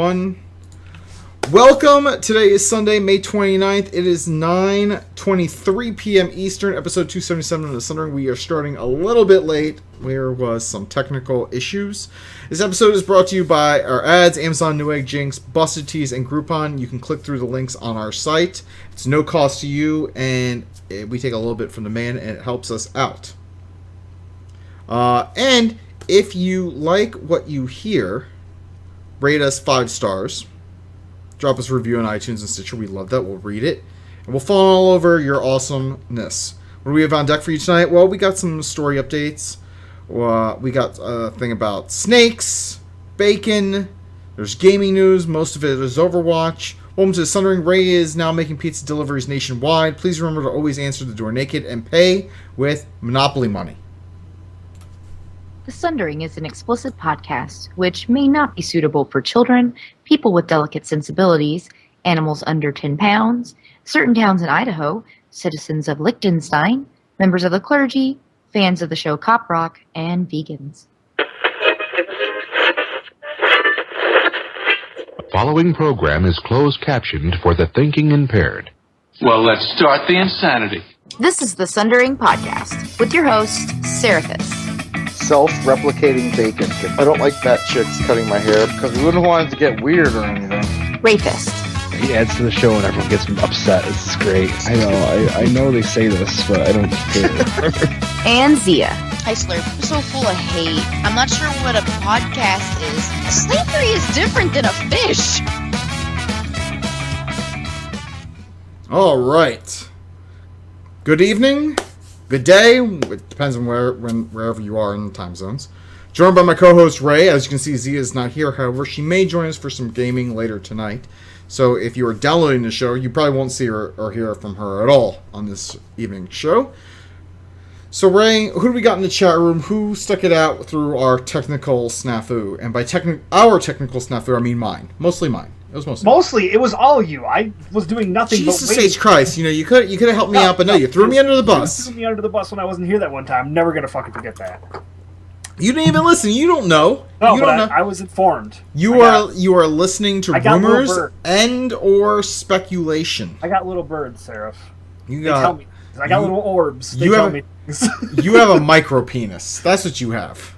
One. Welcome. Today is Sunday, May 29th. It is 9:23 p.m. Eastern, episode 277 of the Sundering. We are starting a little bit late. There was some technical issues. This episode is brought to you by our ads, Amazon, Newegg, Jinx, Busted Tees, and Groupon. You can click through the links on our site. It's no cost to you, and we take a little bit from the man, and it helps us out. And if you like what you hear, rate us 5 stars. Drop us a review on iTunes and Stitcher. We love that. We'll read it. And we'll fall all over your awesomeness. What do we have on deck for you tonight? Well, we got some story updates. We got a thing about snakes, bacon. There's gaming news. Most of it is Overwatch. Welcome to the Sundering. Ray is now making pizza deliveries nationwide. Please remember to always answer the door naked and pay with Monopoly money. The Sundering is an explicit podcast which may not be suitable for children, people with delicate sensibilities, animals under 10 pounds, certain towns in Idaho, citizens of Liechtenstein, members of the clergy, fans of the show Cop Rock, and vegans. The following program is closed captioned for the thinking impaired. Well, let's start the insanity. This is the Sundering Podcast with your host, Seraphis. Self-replicating bacon. I don't like fat chicks cutting my hair because we wouldn't want it to get weird or anything. Rapist. He adds to the show and everyone gets upset. This is great. I know they say this, but I don't care. And Zia. Hi, Slurp. I'm so full of hate. I'm not sure what a podcast is. Slavery is different than a fish. All right. Good evening. Good day. It depends on wherever you are in the time zones. Joined by my co-host Ray. As you can see, Zia is not here. However, she may join us for some gaming later tonight. So if you are downloading the show, you probably won't see her or hear from her at all on this evening show. So Ray, who do we got in the chat room? Who stuck it out through our technical snafu? And by our technical snafu, I mean mine. Mostly mine. It was mostly. It was all you. I was doing nothing Jesus but waiting. H. Christ, you could have helped me out, but no, you threw me under the bus. You threw me under the bus when I wasn't here that one time. I'm never gonna fucking forget that. You didn't even listen. You don't know. No, you but don't know. I was informed. You are listening to rumors and or speculation. I got little birds, Seraph. They tell me. I got little orbs. They tell me things. You have a micro penis. That's what you have.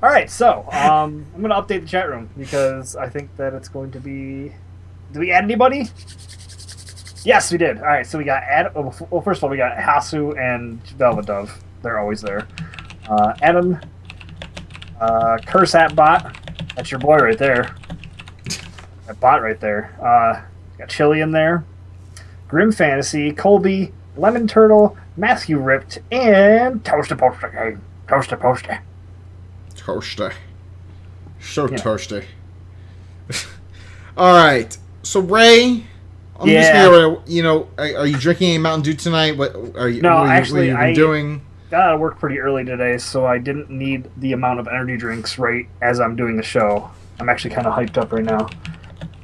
All right, so I'm going to update the chat room because I think that it's going to be... Did we add anybody? Yes, we did. All right, so we got... Well, first of all, we got Hasu and Velvet Dove. They're always there. Adam, Curse at Bot. That's your boy right there. That bot right there. Got Chili in there. Grim Fantasy, Colby, Lemon Turtle, Matthew Ripped, and Toaster. Toasty. So toasty. Alright. So, Ray, I'm just here, are you drinking a Mountain Dew tonight? What are you doing? Got out of work pretty early today, so I didn't need the amount of energy drinks right as I'm doing the show. I'm actually kind of hyped up right now.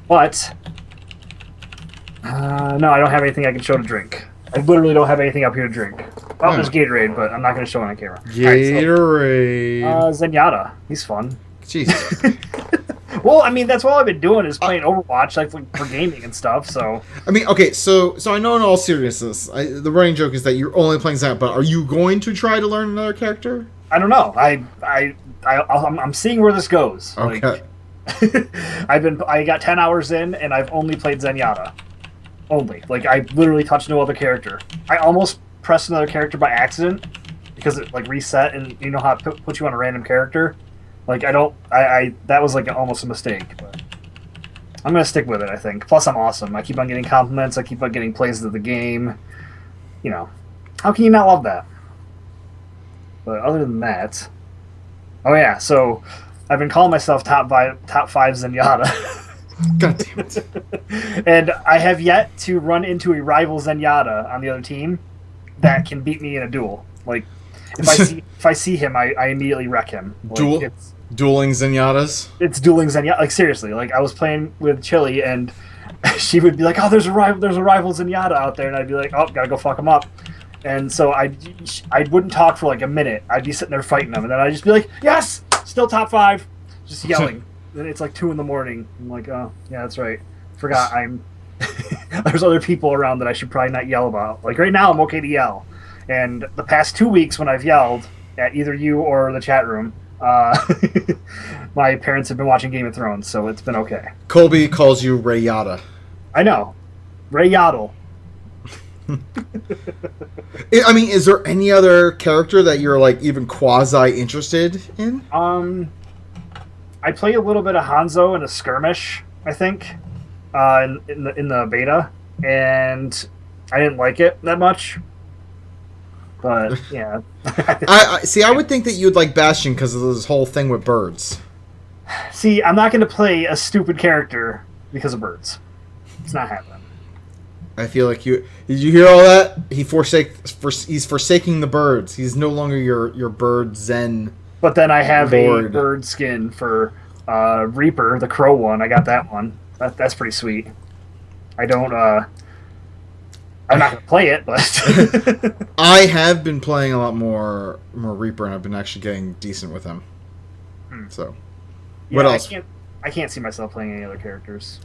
But, no, I don't have anything I can show to drink. I literally don't have anything up here to drink. Oh, there's Gatorade, but I'm not going to show it on camera. Gatorade. Right, so, Zenyatta. He's fun. Jesus. Well, I mean, that's all I've been doing is playing Overwatch, like for gaming and stuff. So. I mean, okay, so I know in all seriousness, the running joke is that you're only playing Zenyatta, but are you going to try to learn another character? I don't know. I'm seeing where this goes. Okay. I got 10 hours in, and I've only played Zenyatta. Only. Like, I literally touched no other character. I almost pressed another character by accident because it, like, reset, and you know how it puts you on a random character? Like, that was, like, almost a mistake, but I'm going to stick with it, I think. Plus, I'm awesome. I keep on getting compliments. I keep on getting plays of the game. You know, how can you not love that? But other than that... Oh, yeah, so I've been calling myself top 5 Zenyatta. God damn it. And I have yet to run into a rival Zenyatta on the other team that can beat me in a duel. Like, if I see him, I immediately wreck him. Like, Dueling Zenyatas? It's dueling Zenyatta. Like, seriously. Like, I was playing with Chili, and she would be like, oh, there's a rival Zenyatta out there. And I'd be like, oh, gotta go fuck him up. And so I wouldn't talk for like a minute. I'd be sitting there fighting them. And then I'd just be like, yes, still top 5. just yelling. And it's like 2 in the morning. I'm like, oh yeah, that's right. Forgot I'm. There's other people around that I should probably not yell about. Like right now, I'm okay to yell. And the past 2 weeks when I've yelled at either you or the chat room, my parents have been watching Game of Thrones, so it's been okay. Colby calls you Ray Yada. I know. Ray Yaddle. I mean, is there any other character that you're like even quasi interested in? I played a little bit of Hanzo in a skirmish, I think, in the beta, and I didn't like it that much. But yeah, I see. I would think that you'd like Bastion because of this whole thing with birds. See, I'm not going to play a stupid character because of birds. It's not happening. I feel like you. Did you hear all that? He's forsaking the birds. He's no longer your bird zen. But then I have Lord. a bird skin for Reaper, the crow one. I got that one. That's pretty sweet. I don't. I'm not gonna play it, but I have been playing a lot more Reaper, and I've been actually getting decent with him. So, yeah, what else? I can't see myself playing any other characters.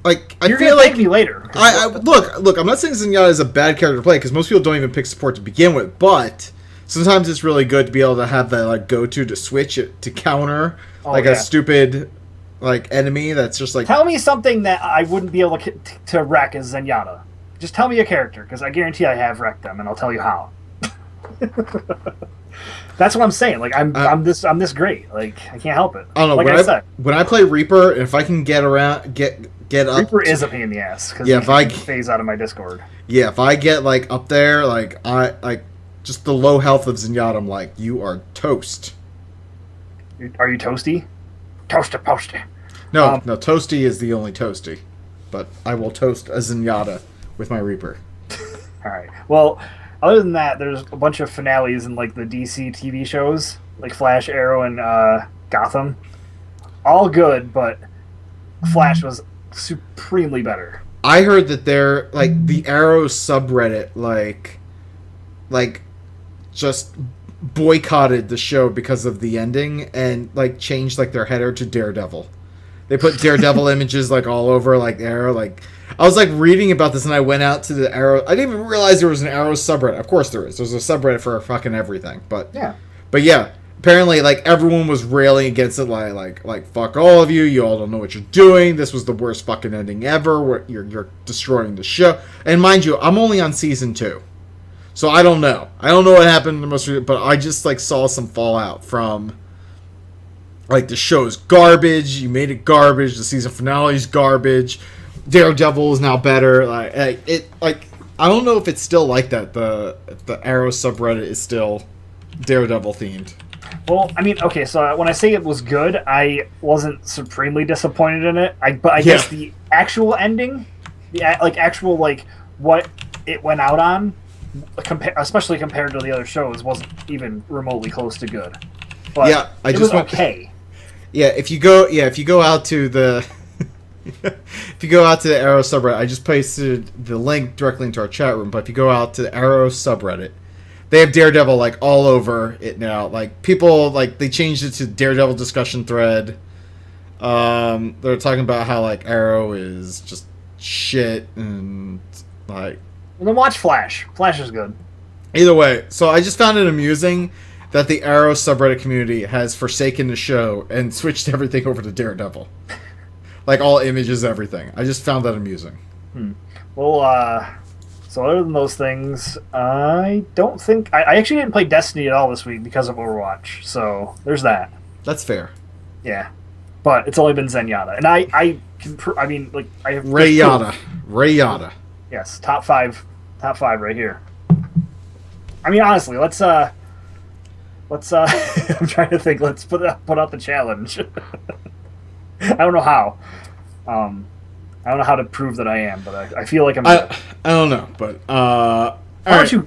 Like You're feel gonna like thank me later. I look. I'm not saying Zenyatta is a bad character to play because most people don't even pick support to begin with, but sometimes it's really good to be able to have that like go-to to switch it to counter a stupid like enemy that's just like. Tell me something that I wouldn't be able to wreck as Zenyatta. Just tell me a character, because I guarantee I have wrecked them, and I'll tell you how. That's what I'm saying. Like I'm this great. Like I can't help it. I don't know. Like I said, when I play Reaper, if I can get up, Reaper is a pain in the ass because if I phase out of my Discord. Yeah, if I get like up there, like I like just the low health of Zenyatta, I'm like, you are toast. Are you toasty? Toasty. No, toasty is the only toasty, but I will toast a Zenyatta with my Reaper. All right. Well, other than that, there's a bunch of finales in like the DC TV shows, like Flash, Arrow, and Gotham. All good, but Flash was supremely better. I heard that they're like the Arrow subreddit, like just boycotted the show because of the ending and like changed like their header to Daredevil. They put Daredevil images like all over like Arrow. Like I was like reading about this and I went out to the Arrow. I didn't even realize there was an Arrow subreddit. Of course there is. There's a subreddit for fucking everything. But yeah, apparently like everyone was railing against it. Like fuck all of you. You all don't know what you're doing. This was the worst fucking ending ever. You're destroying the show. And mind you, I'm only on season 2. So I don't know. I don't know what happened in the most recent, but I just like saw some fallout from like the show's garbage. You made it garbage. The season finale's garbage. Daredevil is now better. Like I don't know if it's still like that. The Arrow subreddit is still Daredevil themed. Well, I mean, okay, so when I say it was good, I wasn't supremely disappointed in it. But I guess the actual ending, actual what it went out on, especially compared to the other shows, wasn't even remotely close to good. But yeah, it was okay. Yeah, if you go out to the if you go out to the Arrow subreddit, I just pasted the link directly into our chat room. But if you go out to the Arrow subreddit, they have Daredevil like all over it now. Like people like they changed it to Daredevil discussion thread. They're talking about how like Arrow is just shit and like. Well, then watch Flash. Flash is good. Either way, so I just found it amusing that the Arrow subreddit community has forsaken the show and switched everything over to Daredevil. Like all images, everything. I just found that amusing. Well, so other than those things, I don't think... I actually didn't play Destiny at all this week because of Overwatch, so there's that. That's fair. Yeah. But it's only been Zenyatta. And I have... Ray Yada. Yes, top five right here. I mean, honestly, let's I'm trying to think. Let's put out the challenge. I don't know how. I don't know how to prove that I am, but I feel like I'm. I don't know, but why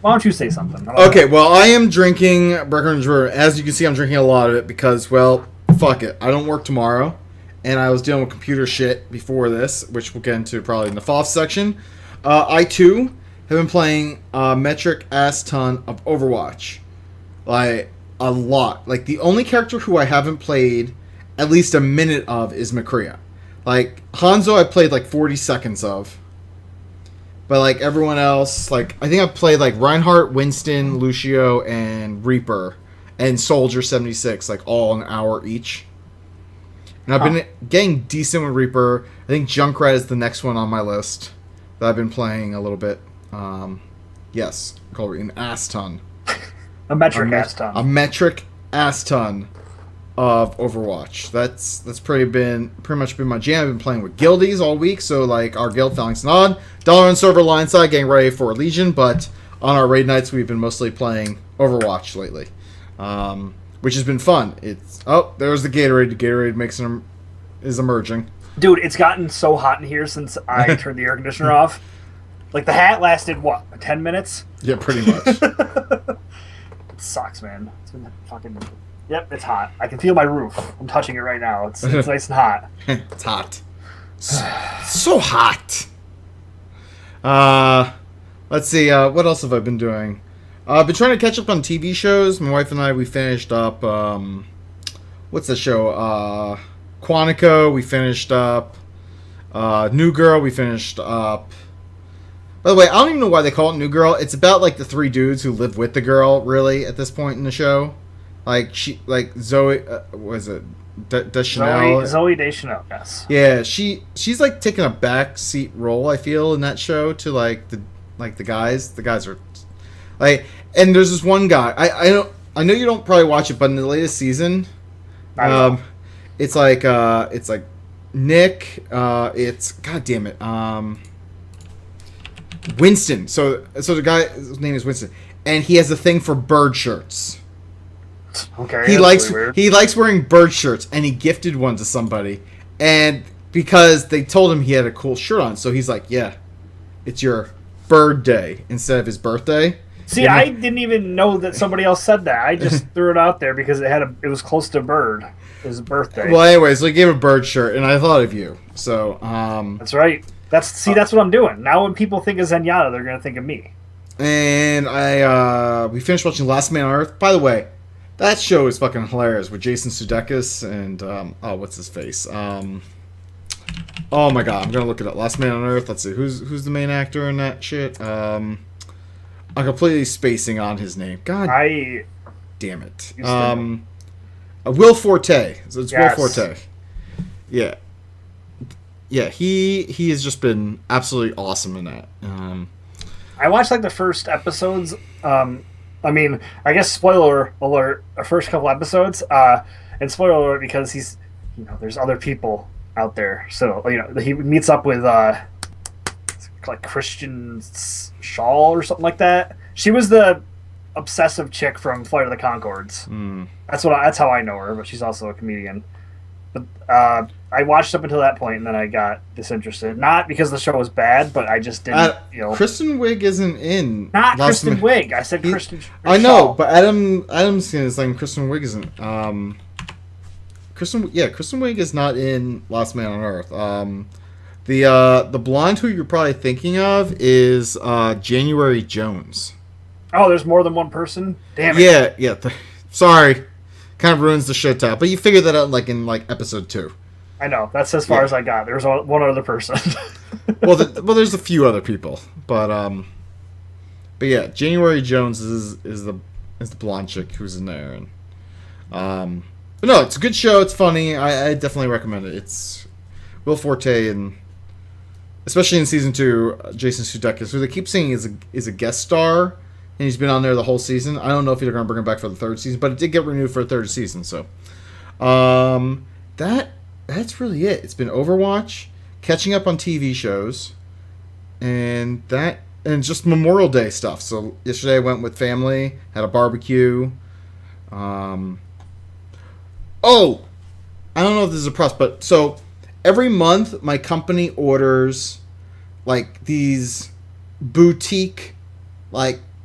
don't you say something? Okay, well, I am drinking Breckenridge Brewer. As you can see, I'm drinking a lot of it because, well, fuck it. I don't work tomorrow, and I was dealing with computer shit before this, which we'll get into probably in the FOF section. I too have been playing a metric ass ton of Overwatch, like a lot. Like the only character who I haven't played at least a minute of is McCrea. Like, Hanzo I played like 40 seconds of. But, like, everyone else, like, I think I've played, like, Reinhardt, Winston, Lucio, and Reaper, and Soldier 76, like, all an hour each. And I've been getting decent with Reaper. I think Junkrat is the next one on my list that I've been playing a little bit. Yes, called an ass ton. A metric ass ton. A metric ass ton of Overwatch. That's pretty much been my jam. I've been playing with guildies all week, so like our guild Phalanx Nod, Dollar and Server line side getting ready for Legion, but on our raid nights we've been mostly playing Overwatch lately. Which has been fun. There's the Gatorade. The Gatorade is emerging. Dude, it's gotten so hot in here since I turned the air conditioner off. Like, the hat lasted, 10 minutes? Yeah, pretty much. It sucks, man. It's been fucking... Yep, it's hot. I can feel my roof. I'm touching it right now. It's nice and hot. It's hot. So hot. Let's see. What else have I been doing? I've been trying to catch up on TV shows. My wife and I, we finished up... what's the show? Quantico, we finished up. New Girl, we finished up. By the way, I don't even know why they call it New Girl. It's about, like, the three dudes who live with the girl, really, at this point in the show. Like, Zoe, what is it? Deschanel? Zoe Deschanel, yes. Yeah, she's, like, taking a backseat role, I feel, in that show to, like, the guys. The guys are, like, and there's this one guy. I know you don't probably watch it, but in the latest season, it's like Nick, it's, god damn it, Winston. So the guy's name is Winston, and he has a thing for bird shirts. Okay. He likes wearing bird shirts, and he gifted one to somebody, and because they told him he had a cool shirt on, so he's like, yeah, it's your bird day instead of his birthday. See, I didn't even know that somebody else said that. I just threw it out there because it was close to bird. His birthday. Well, anyways, so he gave a bird shirt, and I thought of you. So, that's right. That's what I'm doing. Now when people think of Zenyatta, they're going to think of me. And we finished watching Last Man on Earth. By the way, that show is fucking hilarious with Jason Sudeikis and, what's his face? Oh my god, I'm going to look it up. Last Man on Earth. Let's see. Who's the main actor in that shit? I'm completely spacing on his name. God damn it. Will Forte. So it's yes. Will Forte. Yeah. Yeah, he has just been absolutely awesome in that. I watched like the first episodes. I mean, I guess spoiler alert, the first couple episodes. And spoiler alert because he's, there's other people out there. So, he meets up with like Christian Shaw or something like that. She was the obsessive chick from Flight of the Conchords. That's how I know her, but she's also a comedian. But I watched up until that point, and then I got disinterested. Not because the show was bad, but I just didn't. Kristen Wiig isn't in. Not Kristen Wiig. I said Kristen. I know, but Adam's saying Kristen Wiig isn't. Kristen Wiig is not in Last Man on Earth. The blonde who you're probably thinking of is January Jones. Oh, there's more than one person? Damn it. Yeah. Sorry. Kind of ruins the shit out. But you figured that out in episode 2. I know. That's as far as I got. There's one other person. well, there's a few other people. But yeah, January Jones is the blonde chick who's in there. And, but no, it's a good show. It's funny. I definitely recommend it. It's Will Forte and especially in season 2, Jason Sudeikis, who they keep saying is a guest star. And he's been on there the whole season. I don't know if they're going to bring him back for the 3rd season, but it did get renewed for a 3rd season. So, that's really it. It's been Overwatch, catching up on TV shows, and just Memorial Day stuff. So yesterday I went with family, had a barbecue. I don't know if this is a press, but so every month my company orders these boutique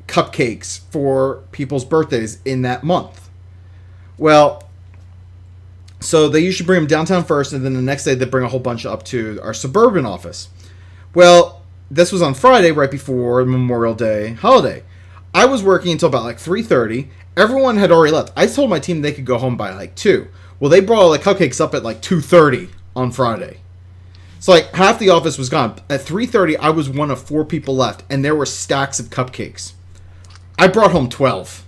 cupcakes for people's birthdays in that month. Well, so they usually bring them downtown first, and then the next day they bring a whole bunch up to our suburban office. Well, this was on Friday, right before Memorial Day holiday. I was working until about 3:30. Everyone had already left. I told my team they could go home by 2. Well, they brought all the cupcakes up at like 2:30 on Friday. So like half the office was gone. At 3:30, I was one of 4 people left, and there were stacks of cupcakes. I brought home 12.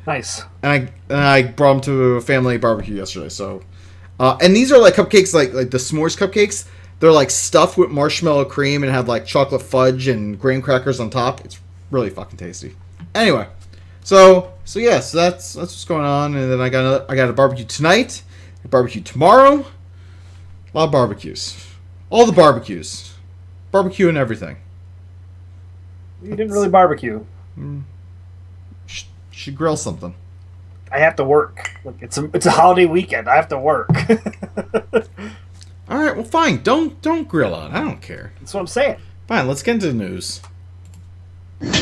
Nice. And I brought them to a family barbecue yesterday. So, and these are like cupcakes, like the s'mores cupcakes. They're like stuffed with marshmallow cream and have like chocolate fudge and graham crackers on top. It's really fucking tasty. Anyway, so that's what's going on. And then I got a barbecue tonight, a barbecue tomorrow. A lot of barbecues, all the barbecues, barbecue and everything. You didn't really barbecue. Should grill something. I have to work. Look, it's a holiday weekend. I have to work. All right, well, fine. Don't grill on. I don't care. That's what I'm saying. Fine, let's get into the news. And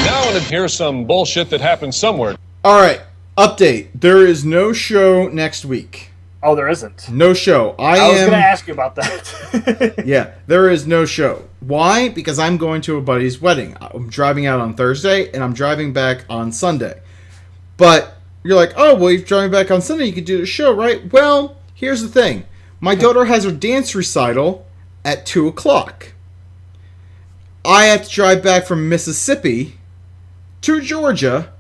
now I want to hear some bullshit that happened somewhere. All right, update. There is no show next week. Oh, there isn't. No show. I was going to ask you about that. Yeah, there is no show. Why? Because I'm going to a buddy's wedding. I'm driving out on Thursday, and I'm driving back on Sunday. But you're like, oh, well, you're driving back on Sunday. You could do the show, right? Well, here's the thing. My daughter has her dance recital at 2 o'clock. I have to drive back from Mississippi to Georgia,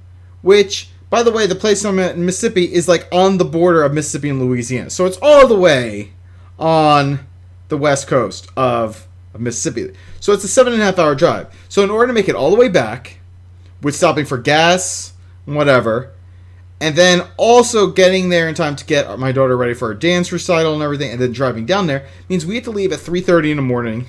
which, by the way, the place I'm at in Mississippi is like on the border of Mississippi and Louisiana. So it's all the way on the west coast of Mississippi. So it's a 7.5 hour drive. So in order to make it all the way back, with stopping for gas and whatever, and then also getting there in time to get my daughter ready for her dance recital and everything, and then driving down there, means we have to leave at 3:30 in the morning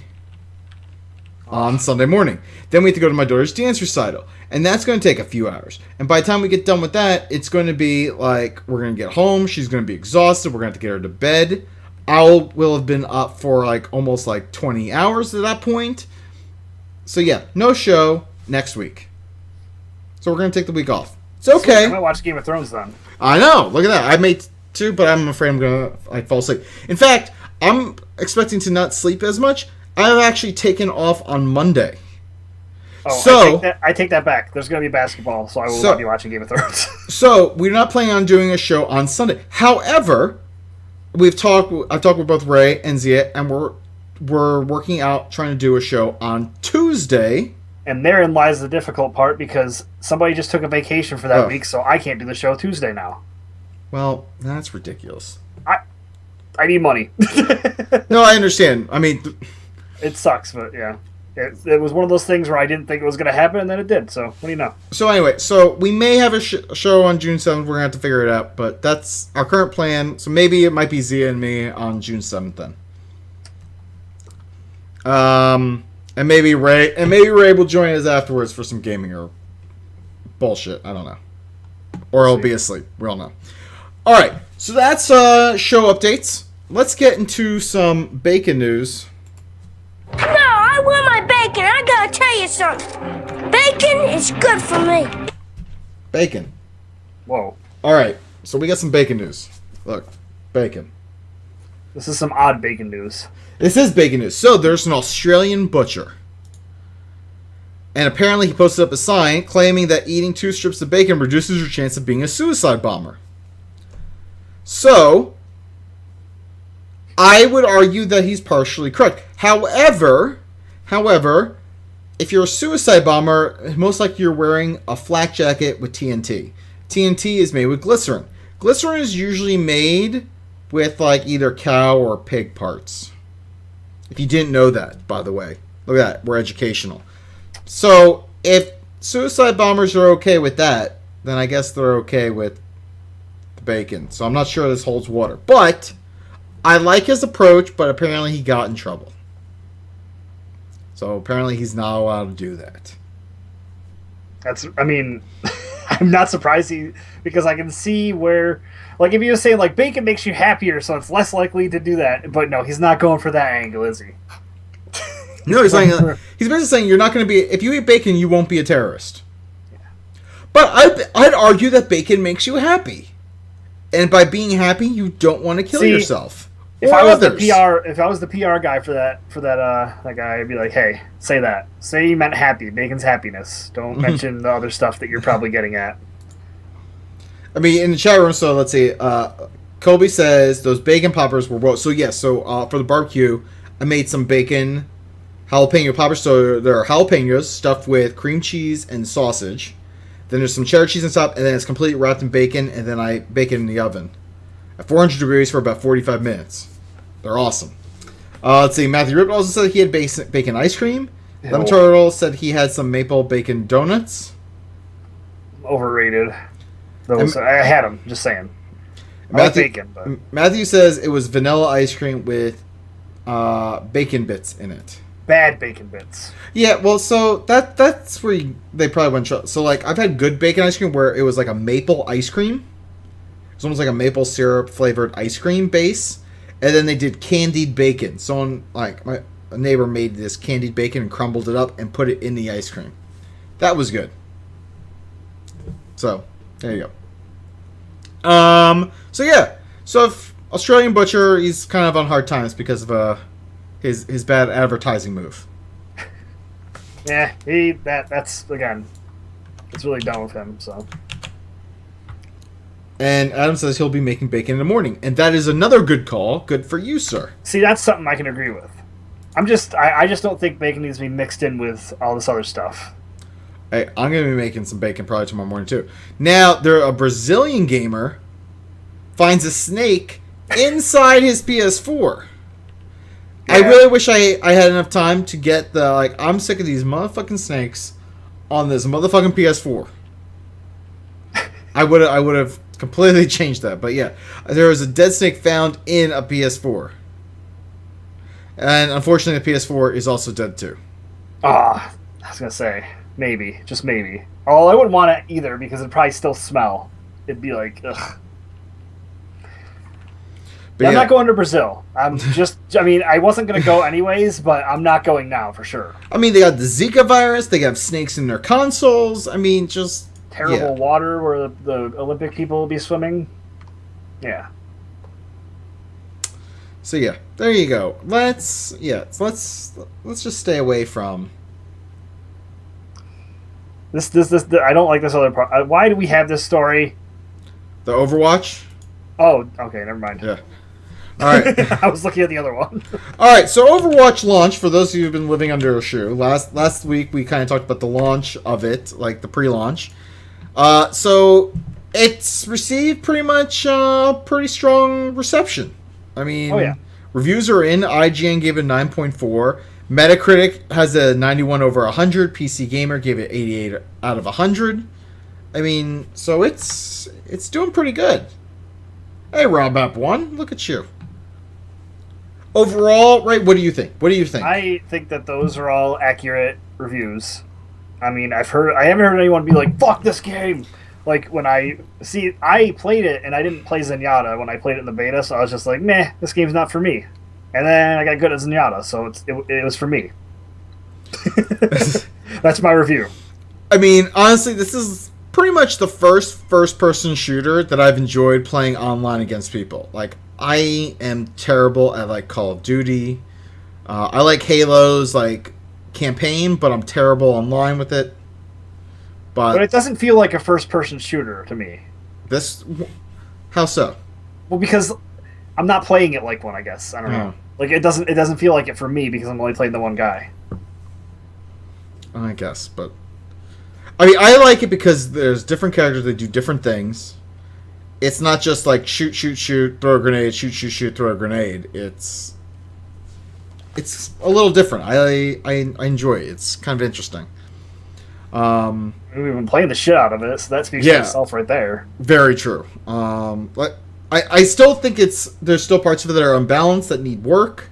on Sunday morning. Then we have to go to my daughter's dance recital. And that's going to take a few hours. And by the time we get done with that, it's going to be like, we're going to get home. She's going to be exhausted. We're going to have to get her to bed. I will have been up for like almost like 20 hours at that point. So yeah, no show next week. So we're going to take the week off. It's okay. I'm going to watch Game of Thrones then. I know. Look at that. I made 2, but I'm afraid I'm going to fall asleep. In fact, I'm expecting to not sleep as much. I've actually taken off on Monday. Oh, so I take that back. There's going to be basketball, so I will not be watching Game of Thrones. So we're not planning on doing a show on Sunday. However, I've talked with both Ray and Zia, and we're working out trying to do a show on Tuesday. And therein lies the difficult part, because somebody just took a vacation for that week, so I can't do the show Tuesday now. Well, that's ridiculous. I need money. No, I understand. I mean, it sucks, but yeah. It was one of those things where I didn't think it was going to happen, and then it did. So, what do you know? So anyway, we may have a show on June 7th. We're going to have to figure it out, but that's our current plan. So maybe it might be Zia and me on June 7th then. And maybe Ray will join us afterwards for some gaming or bullshit. I don't know. Or he'll be asleep. We all know. All right, so that's show updates. Let's get into some bacon news. No, I want my bacon. I gotta tell you something. Bacon is good for me. Bacon. Whoa. All right, so we got some bacon news. Look, bacon. This is some odd bacon news. This is bacon news. So there's an Australian butcher. And apparently he posted up a sign claiming that eating 2 strips of bacon reduces your chance of being a suicide bomber. So I would argue that he's partially correct. However, if you're a suicide bomber, most likely you're wearing a flak jacket with TNT. TNT is made with glycerin. Glycerin is usually made with like either cow or pig parts. If you didn't know that, by the way. Look at that. We're educational. So if suicide bombers are okay with that, then I guess they're okay with the bacon. So I'm not sure this holds water. But I like his approach, but apparently he got in trouble. So apparently he's not allowed to do that. I'm not surprised because I can see where, like, if he was saying, like, bacon makes you happier, so it's less likely to do that. But no, he's not going for that angle, is he? No, he's basically saying you're not going to be, if you eat bacon, you won't be a terrorist. Yeah. But I'd argue that bacon makes you happy. And by being happy, you don't want to kill yourself. If Or I was others. if I was the PR guy for that guy, I'd be like, hey, say that. Say you meant happy. Bacon's happiness. Don't mention the other stuff that you're probably getting at. I mean, in the chat room, so let's see. Kobe says those bacon poppers were so yes. So for the barbecue, I made some bacon jalapeno poppers. So there are jalapenos stuffed with cream cheese and sausage. Then there's some cheddar cheese on top, and then it's completely wrapped in bacon, and then I bake it in the oven at 400 degrees for about 45 minutes. They're awesome. Let's see. Matthew Rip also said he had bacon ice cream. Lemon Turtle said he had some maple bacon donuts. Overrated. Those I had them. Just saying. Matthew, bacon, but Matthew says it was vanilla ice cream with bacon bits in it. bad bacon bits. Yeah, well, so that's where they probably went. So like, I've had good bacon ice cream where it was like a maple ice cream. It's almost like a maple syrup flavored ice cream base, and then they did candied bacon. Someone like a neighbor made this candied bacon and crumbled it up and put it in the ice cream. That was good. So there you go. So yeah. So if Australian Butcher, he's kind of on hard times because of his bad advertising move. Yeah, that's again, it's really done with him. So. And Adam says he'll be making bacon in the morning, and that is another good call. Good for you, sir. See, that's something I can agree with. I just don't think bacon needs to be mixed in with all this other stuff. Hey, I'm going to be making some bacon probably tomorrow morning, too. Now, a Brazilian gamer finds a snake inside his PS4. Yeah. I really wish I had enough time to get I'm sick of these motherfucking snakes on this motherfucking PS4. I would have completely changed that. But yeah, there was a dead snake found in a PS4. And unfortunately, the PS4 is also dead, too. I was going to say... Maybe. Just maybe. Oh, I wouldn't want it either because it'd probably still smell. It'd be like, ugh. But I'm not going to Brazil. I wasn't going to go anyways, but I'm not going now for sure. I mean, they got the Zika virus. They have snakes in their consoles. I mean, just... Terrible water where the Olympic people will be swimming. Yeah. So yeah, there you go. Let's just stay away from... This I don't like this other part. Why do we have this story? The Overwatch? Oh, okay, never mind. Yeah. All right. I was looking at the other one. All right, so Overwatch launch, for those of you who've been living under a shoe, last week we kind of talked about the launch of it, like the pre-launch. So it's received pretty much pretty strong reception. I mean, reviews are in. IGN gave it 9.4. Metacritic has a 91 over 100. PC Gamer gave it 88 out of 100. I mean, so it's doing pretty good. Hey, RobApp1, look at you. Overall, right, what do you think? I think that those are all accurate reviews. I mean, I haven't heard anyone be like, fuck this game. Like, when I played it, and I didn't play Zenyatta when I played it in the beta, so I was just like, meh, this game's not for me. And then I got good at Zenyatta, so it was for me. That's my review. I mean, honestly, this is pretty much the first-person shooter that I've enjoyed playing online against people. Like, I am terrible at, like, Call of Duty. I like Halo's, like, campaign, but I'm terrible online with it. But it doesn't feel like a first-person shooter to me. How so? Well, because... I'm not playing it like one, I guess. I don't know. Like it doesn't feel like it for me because I'm only playing the one guy. I guess, but I mean, I like it because there's different characters that do different things. It's not just like shoot, throw a grenade, shoot, throw a grenade. It's a little different. I enjoy it. It's kind of interesting. We've been playing the shit out of it, so that speaks for itself right there. Very true. But I still think there's still parts of it that are unbalanced that need work.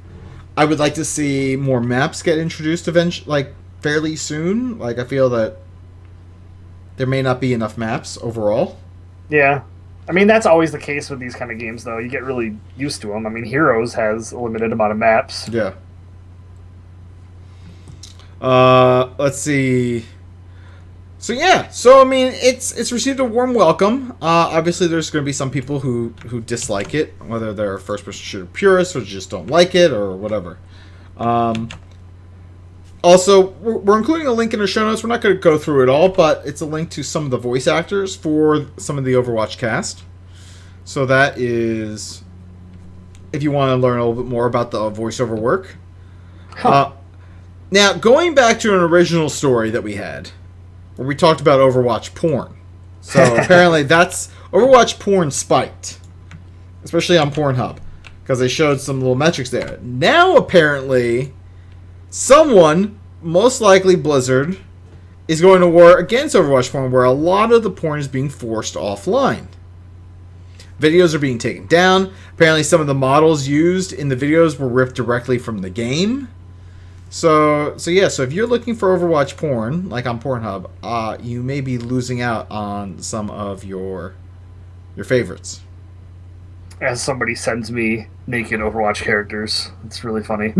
I would like to see more maps get introduced eventually, like fairly soon. Like I feel that there may not be enough maps overall. Yeah, I mean that's always the case with these kind of games, though. You get really used to them. I mean, Heroes has a limited amount of maps. Yeah. Let's see. So yeah, so I mean, it's received a warm welcome. Obviously, there's going to be some people who dislike it, whether they're first-person shooter purists or just don't like it or whatever. Also, we're including a link in our show notes. We're not going to go through it all, but it's a link to some of the voice actors for some of the Overwatch cast. So that is, if you want to learn a little bit more about the voiceover work. Now, going back to an original story that we had, where we talked about Overwatch porn. So apparently that's Overwatch porn spiked, especially on Pornhub, because they showed some little metrics there. Now apparently someone, most likely Blizzard, is going to war against Overwatch porn, where a lot of the porn is being forced offline. Videos are being taken down. Apparently some of the models used in the videos were ripped directly from the game. So if you're looking for Overwatch porn, like on Pornhub, you may be losing out on some of your favorites. As somebody sends me naked Overwatch characters, it's really funny.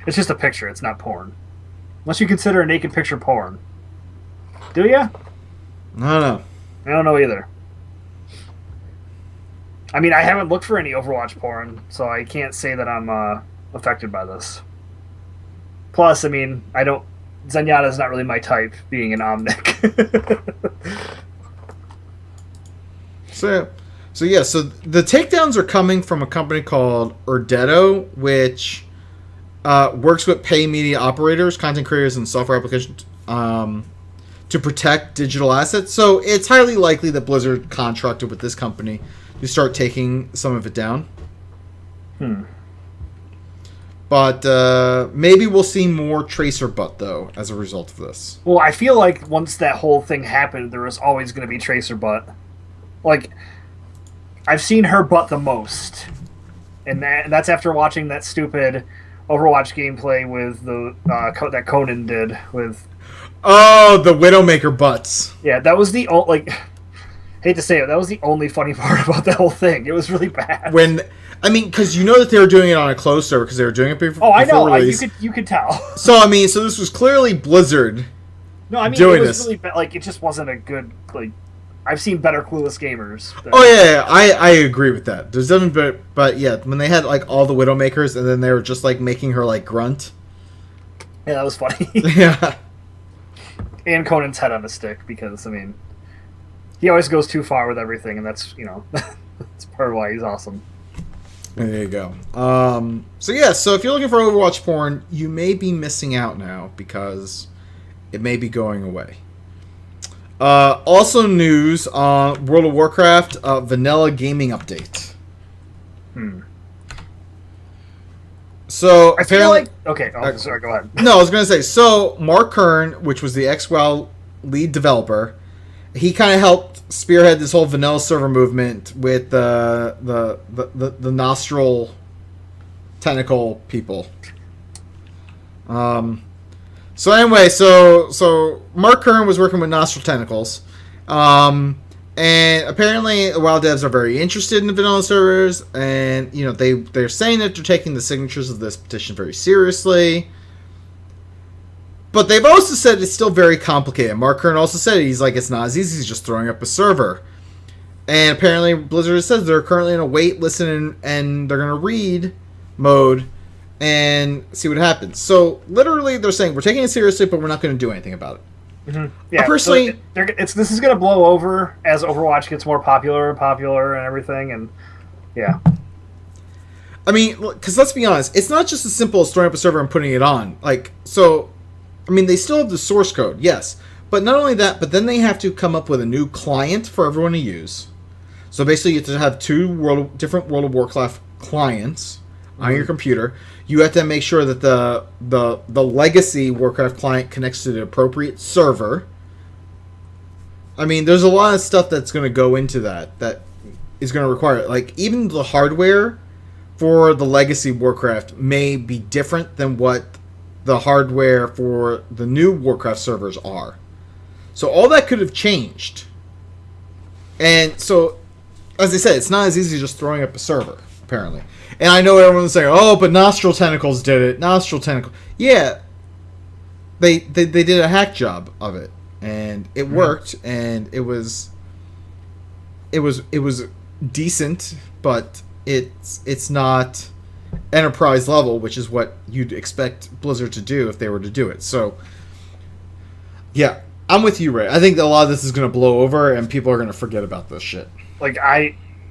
It's just a picture, it's not porn. Unless you consider a naked picture porn. Do ya? I don't know. I don't know either. I mean, I haven't looked for any Overwatch porn, so I can't say that I'm affected by this. Plus, I mean, Zenyatta's not really my type, being an Omnic. So the takedowns are coming from a company called Erdetto, which works with pay media operators, content creators, and software applications to protect digital assets. So it's highly likely that Blizzard contracted with this company to start taking some of it down. But maybe we'll see more Tracer butt, though, as a result of this. Well, I feel like once that whole thing happened, there was always going to be Tracer butt. Like, I've seen her butt the most. And that's after watching that stupid Overwatch gameplay with that Conan did with... Oh, the Widowmaker butts. Yeah, that was the... hate to say it, that was the only funny part about the whole thing. It was really bad. Because you know that they were doing it on a closed server because they were doing it before. Oh, I know. Release. You could tell. So this was clearly Blizzard. No, I mean doing it was this. Really bad. Like, it just wasn't a good. Like, I've seen better clueless gamers. Oh yeah, I agree with that. There's nothing but yeah, when they had like all the Widowmakers and then they were just like making her like grunt. Yeah, that was funny. Yeah. And Conan's head on a stick because he always goes too far with everything, and that's that's part of why he's awesome. There you go. So if you're looking for Overwatch porn, you may be missing out now because it may be going away. Also news on World of Warcraft vanilla gaming update. So I feel like okay. Oh, sorry, go ahead. No, I was gonna say. So Mark Kern, which was the XWoW lead developer, he kind of helped spearhead this whole vanilla server movement with the nostril tentacle people. So anyway, so Mark Kern was working with nostril tentacles, and apparently the WoW devs are very interested in the vanilla servers, and they're saying that they're taking the signatures of this petition very seriously. But they've also said it's still very complicated. Mark Kern also said he's like, it's not as easy as just throwing up a server. And apparently Blizzard says they're currently in a wait, listen, and they're going to read mode and see what happens. So literally they're saying, we're taking it seriously, but we're not going to do anything about it. Mm-hmm. Yeah, personally... So this is going to blow over as Overwatch gets more popular and everything, and yeah. I mean, because let's be honest, it's not just as simple as throwing up a server and putting it on. They still have the source code, yes. But not only that, but then they have to come up with a new client for everyone to use. So basically you have to have two different World of Warcraft clients on your computer. You have to make sure that the legacy Warcraft client connects to the appropriate server. I mean, there's a lot of stuff that's going to go into that is going to require... Like, even the hardware for the legacy Warcraft may be different than what the hardware for the new Warcraft servers are. So all that could have changed. And so, as I said, it's not as easy as just throwing up a server, apparently. And I know everyone's saying, oh, but Nostril Tentacles did it. Nostril Tentacle. Yeah. They did a hack job of it. and it worked, and it was decent, but it's not enterprise level, which is what you'd expect Blizzard to do if they were to do it. So, yeah, I'm with you, Ray. I think that a lot of this is going to blow over, and people are going to forget about this shit. Like,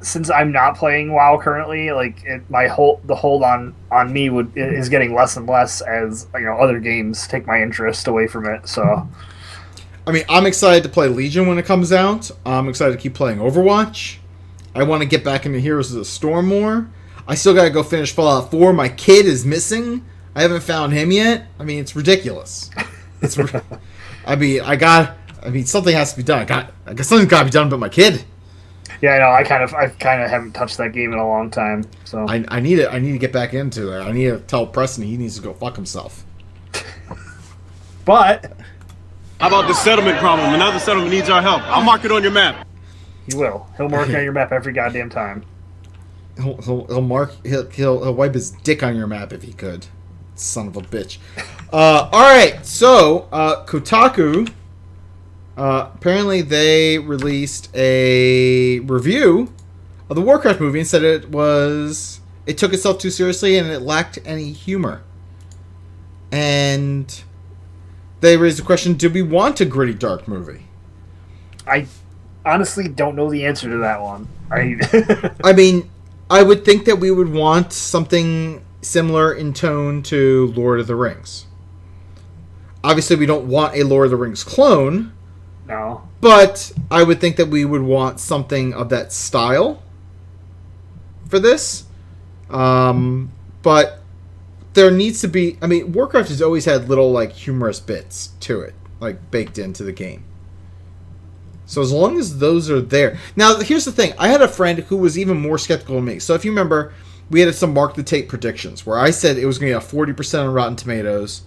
since I'm not playing WoW currently, like the hold on me is getting less and less as other games take my interest away from it. So, I mean, I'm excited to play Legion when it comes out. I'm excited to keep playing Overwatch. I want to get back into Heroes of the Storm more. I still gotta go finish Fallout 4. My kid is missing. I haven't found him yet. I mean, it's ridiculous. Something has to be done. I guess something's gotta be done about my kid. Yeah, I know. I kind of haven't touched that game in a long time. So I need it. I need to get back into it. I need to tell Preston he needs to go fuck himself. But how about the settlement problem? Another settlement needs our help. I'll mark it on your map. He will. He'll mark it on your map every goddamn time. He'll wipe his dick on your map if he could. Son of a bitch. All right, so Kotaku. Apparently, they released a review of the Warcraft movie and said it took itself too seriously and it lacked any humor. And they raised the question: did we want a gritty, dark movie? I honestly don't know the answer to that one. I mean, I would think that we would want something similar in tone to Lord of the Rings. Obviously, we don't want a Lord of the Rings clone. No. But I would think that we would want something of that style for this. But there needs to be... I mean, Warcraft has always had little, humorous bits to it, baked into the game. So as long as those are there... Now, here's the thing. I had a friend who was even more skeptical than me. So if you remember, we had some Mark the Tape predictions where I said it was going to get a 40% on Rotten Tomatoes.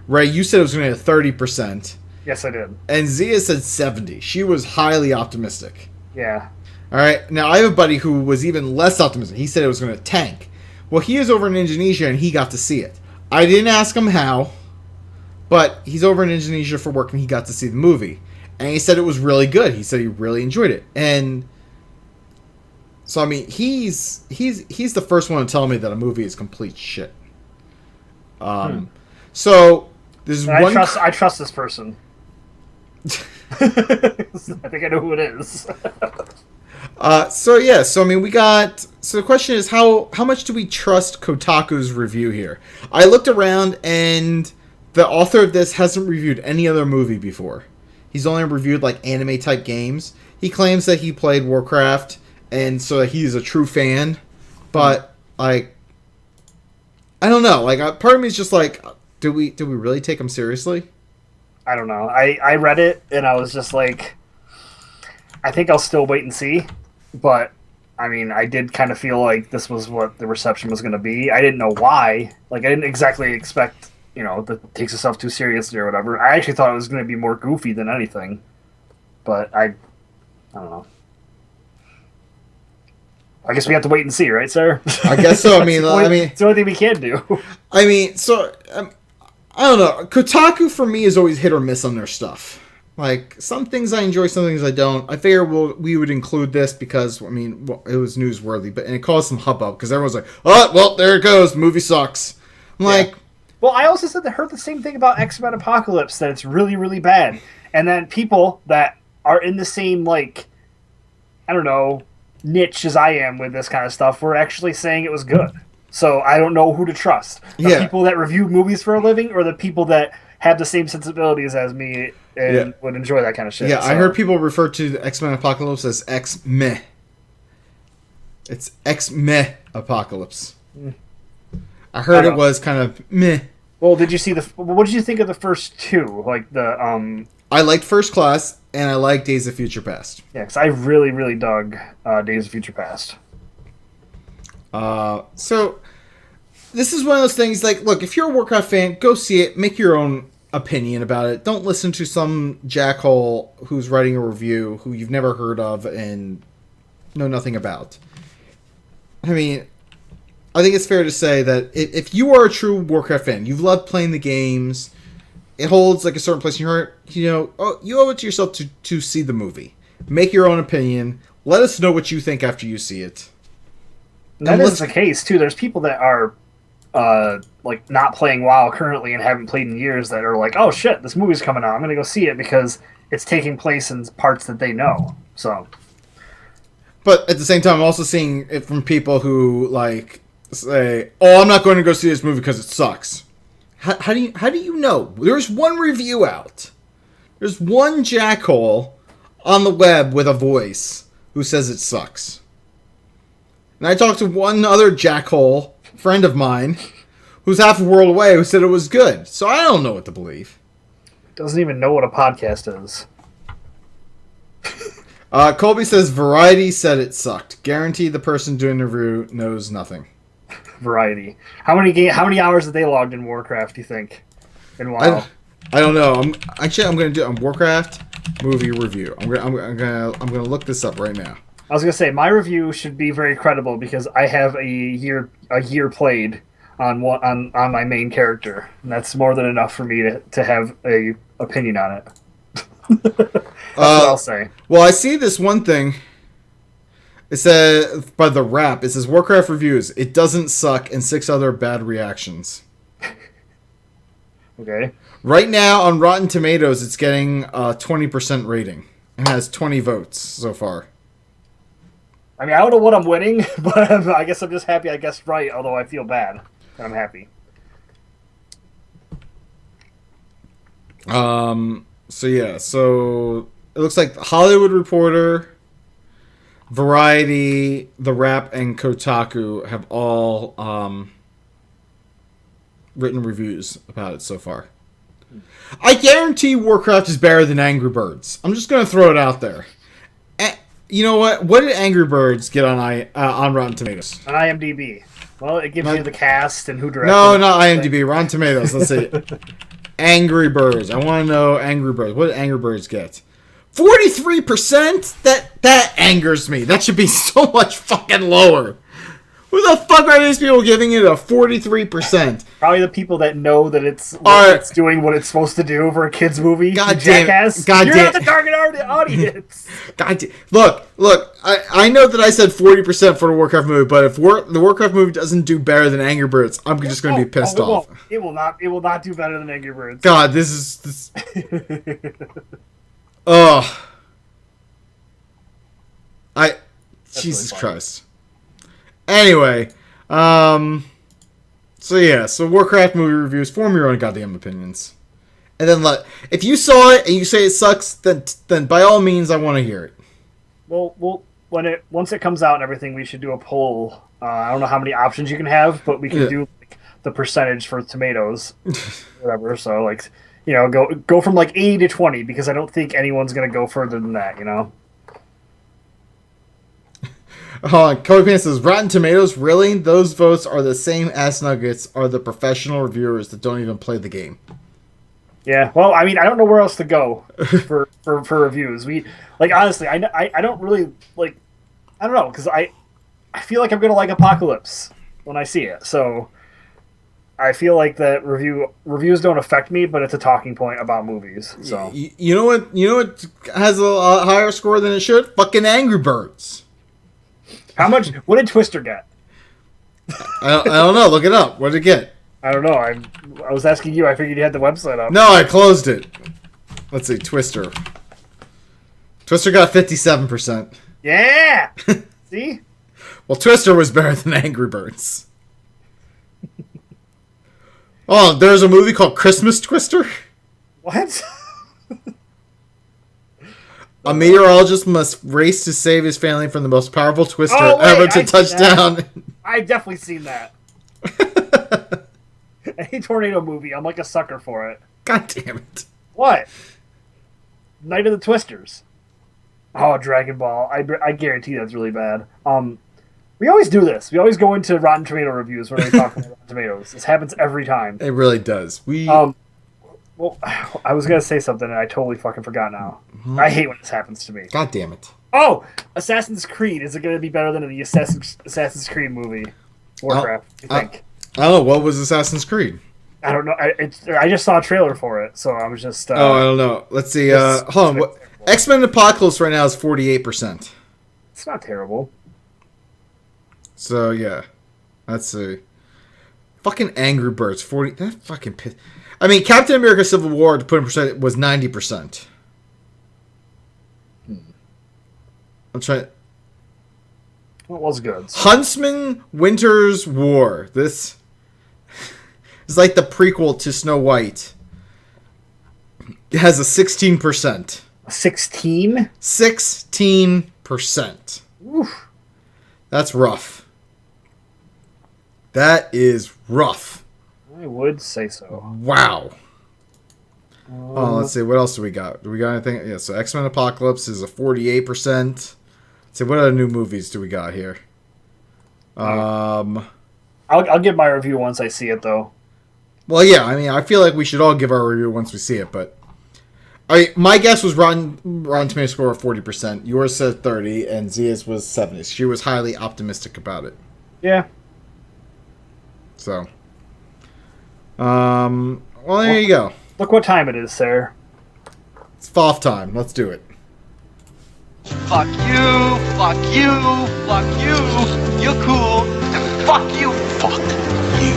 Ray, you said it was going to get a 30%. Yes, I did. And Zia said 70. She was highly optimistic. Yeah. All right. Now, I have a buddy who was even less optimistic. He said it was going to tank. Well, he is over in Indonesia, and he got to see it. I didn't ask him how, but he's over in Indonesia for work, and he got to see the movie. And he said it was really good. He said he really enjoyed it. And so, I mean, he's the first one to tell me that a movie is complete shit. So, there's one... I trust this person. I think I know who it is. So I mean, so the question is how much do we trust Kotaku's review here? I looked around and the author of this hasn't reviewed any other movie before. He's only reviewed anime type games. He claims that he played Warcraft and so he's a true fan, but I don't know. Part of me is just do we really take him seriously? I don't know. I read it and I was just like, I think I'll still wait and see. But I mean, I did kind of feel like this was what the reception was going to be. I didn't know why. I didn't exactly expect, that it takes itself too seriously or whatever. I actually thought it was going to be more goofy than anything. But I don't know. I guess we have to wait and see, right, sir? I guess so. I mean, it's the only thing we can do. I mean, so I don't know. Kotaku for me is always hit or miss on their stuff. Some things I enjoy, some things I don't. I figure we would include this because it was newsworthy, and it caused some hubbub because everyone's like, "Oh, well, there it goes. The movie sucks." I'm like, well, I also said I heard the same thing about X-Men Apocalypse, that it's really, really bad, and then people that are in the same I don't know, niche as I am with this kind of stuff were actually saying it was good. So I don't know who to trust. The people that review movies for a living or the people that have the same sensibilities as me and would enjoy that kind of shit. Yeah, so. I heard people refer to the X-Men Apocalypse as X-Meh. It's X-Meh Apocalypse. I heard it was kind of meh. Well, did you see what did you think of the first two? I liked First Class, and I liked Days of Future Past. Yeah, because I really, really dug Days of Future Past. So this is one of those things look, if you're a Warcraft fan, go see it, make your own opinion about it. Don't listen to some jackhole who's writing a review who you've never heard of and know nothing about. I mean, I think it's fair to say that if you are a true Warcraft fan, you've loved playing the games, it holds like a certain place in your heart. You owe it to yourself to see the movie. Make your own opinion. Let us know what you think after you see it. That is the case too. There's people that are like not playing WoW currently and haven't played in years that are like, oh shit, this movie's coming out. I'm gonna go see it because it's taking place in parts that they know. So, but at the same time, I'm also seeing it from people who like say, "Oh, I'm not going to go see this movie because it sucks." How do you know? There's one review out. There's one jackhole on the web with a voice who says it sucks. And I talked to one other jackhole friend of mine who's half a world away who said it was good. So I don't know what to believe. Doesn't even know what a podcast is. Colby says Variety said it sucked. Guaranteed the person doing the review knows nothing. Variety. How many hours have they logged in Warcraft, do you think? In WoW? I don't know. I'm going to do a Warcraft movie review. I'm gonna look this up right now. I was gonna say my review should be very credible because I have a year played on my main character, and that's more than enough for me to have a opinion on it. That's what I'll say. Well, I see this one thing. It says by the Wrap. It says Warcraft reviews. It doesn't suck, and 6 other bad reactions. Okay. Right now on Rotten Tomatoes, it's getting a 20% rating and has 20 votes so far. I mean, I don't know what I'm winning, but I guess I'm just happy I guessed right, although I feel bad. And I'm happy. So it looks like Hollywood Reporter, Variety, The Wrap, and Kotaku have all written reviews about it so far. I guarantee Warcraft is better than Angry Birds. I'm just going to throw it out there. You know what? What did Angry Birds get on Rotten Tomatoes? On IMDb. Well, it gives you the cast and who directed. No, not IMDb. Rotten Tomatoes. Let's see. Angry Birds. I want to know Angry Birds. What did Angry Birds get? 43%? That angers me. That should be so much fucking lower. Who the fuck are these people giving it a 43%? Probably the people that know that it's doing what it's supposed to do for a kids movie. God damn Jackass. You're not the target audience. God damn. Look. I know that I said 40% for the Warcraft movie, but if the Warcraft movie doesn't do better than Angry Birds, I'm just going to be pissed off. It will not do better than Angry Birds. God, this is. Oh. Jesus Christ. Anyway, so Warcraft movie reviews, form your own goddamn opinions. And then if you saw it and you say it sucks, then by all means I want to hear it. Well, once it comes out and everything, we should do a poll. I don't know how many options you can have, but we can do the percentage for tomatoes, whatever. So go from 80 to 20 because I don't think anyone's gonna go further than that. Cody Pan says, Rotten Tomatoes, really? Those votes are the same ass nuggets are the professional reviewers that don't even play the game. Yeah, well, I mean, I don't know where else to go for reviews. Honestly, I don't really, I don't know, because I feel like I'm going to like Apocalypse when I see it, so I feel like that reviews don't affect me, but it's a talking point about movies, so. You know what has a higher score than it should? Fucking Angry Birds. What did Twister get? I don't know. Look it up. What did it get? I don't know. I was asking you. I figured you had the website up. No, I closed it. Let's see. Twister. Twister got 57%. Yeah! See? Well, Twister was better than Angry Birds. Oh, there's a movie called Christmas Twister? What? A meteorologist must race to save his family from the most powerful twister ever to touch down. I've definitely seen that. Any tornado movie, I'm like a sucker for it. God damn it. What? Night of the Twisters. Oh, Dragon Ball. I guarantee that's really bad. We always do this. We always go into Rotten Tomato reviews when we talk about Rotten Tomatoes. This happens every time. It really does. Well, I was going to say something and I totally fucking forgot now. I hate when this happens to me. God damn it. Oh! Assassin's Creed. Is it going to be better than the Assassin's Creed movie? Warcraft, you think? I don't know. What was Assassin's Creed? I don't know. I just saw a trailer for it, so I was just. I don't know. Let's see. Hold on. X-Men Apocalypse right now is 48%. It's not terrible. So yeah, let's see. Fucking Angry Birds 40. That fucking piss. I mean, Captain America: Civil War, to put in percent, was 90%. I'm trying. Well, it was good. So. Huntsman: Winter's War. This is like the prequel to Snow White. It has a 16%. 16? 16%. Oof. That's rough. That is rough. I would say so. Wow. Let's see. What else do we got? Do we got anything? Yeah, so X-Men Apocalypse is a 48%. Let's see, what other new movies do we got here? I'll give my review once I see it, though. Well, yeah, I mean, I feel like we should all give our review once we see it, but... my guess was Rotten Tomatoes score of 40%. Yours said 30, and Zia's was 70. She was highly optimistic about it. Yeah. So... well, there you go. Look what time it is, sir. It's FOF time. Let's do it. Fuck you, fuck you, fuck you. You're cool. And fuck you. Fuck you.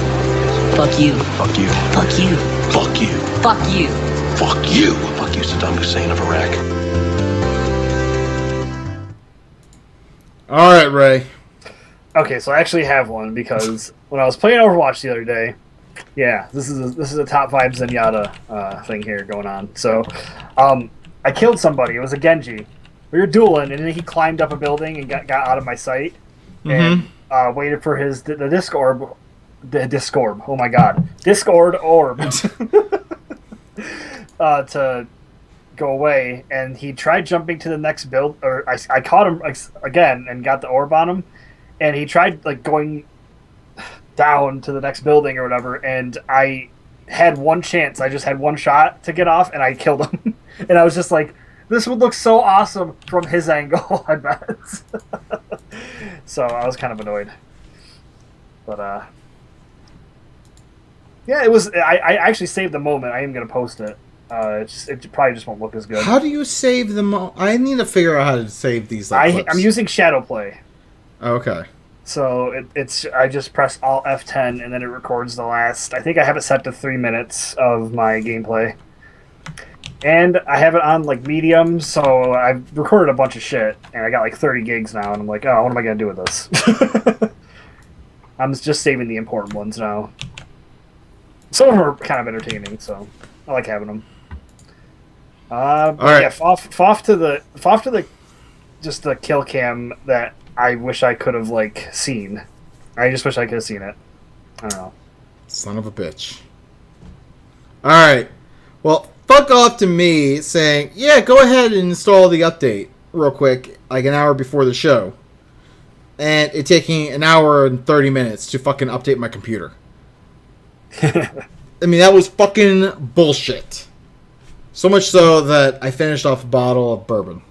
Fuck you. Fuck you. Fuck you. Fuck you. Fuck you. Fuck you. Fuck you, Saddam Hussein of Iraq. All right, Ray. Okay, so I actually have one because when I was playing Overwatch the other day, yeah, this is a top 5 Zenyatta thing here going on. So, I killed somebody. It was a Genji. We were dueling, and then he climbed up a building and got out of my sight, and waited for the Discord. The Discord. Oh my God, Discord orb to go away, and he tried jumping to the next build. Or I caught him again and got the orb on him, and he tried like going down to the next building or whatever, and I had one chance. I just had one shot to get off, and I killed him. And I was just like, this would look so awesome from his angle, I bet. So I was kind of annoyed. But, yeah, it was... I actually saved the moment. I am going to post it. It probably just won't look as good. How do you save the I need to figure out how to save these clips. I'm using Shadowplay. Okay. So I just press Alt F10 and then it records the last... I think I have it set to 3 minutes of my gameplay. And I have it on like medium, so I've recorded a bunch of shit, and I got like 30 gigs now, and I'm like, oh, what am I going to do with this? I'm just saving the important ones now. Some of them are kind of entertaining, so I like having them. But right. Yeah, FOF to the just the kill cam that I wish I could have like seen. I just wish I could have seen it. I don't know. Son of a bitch. All right. Well, fuck off to me saying, yeah, go ahead and install the update real quick, like an hour before the show. And it taking an hour and 30 minutes to fucking update my computer. I mean, that was fucking bullshit. So much so that I finished off a bottle of bourbon.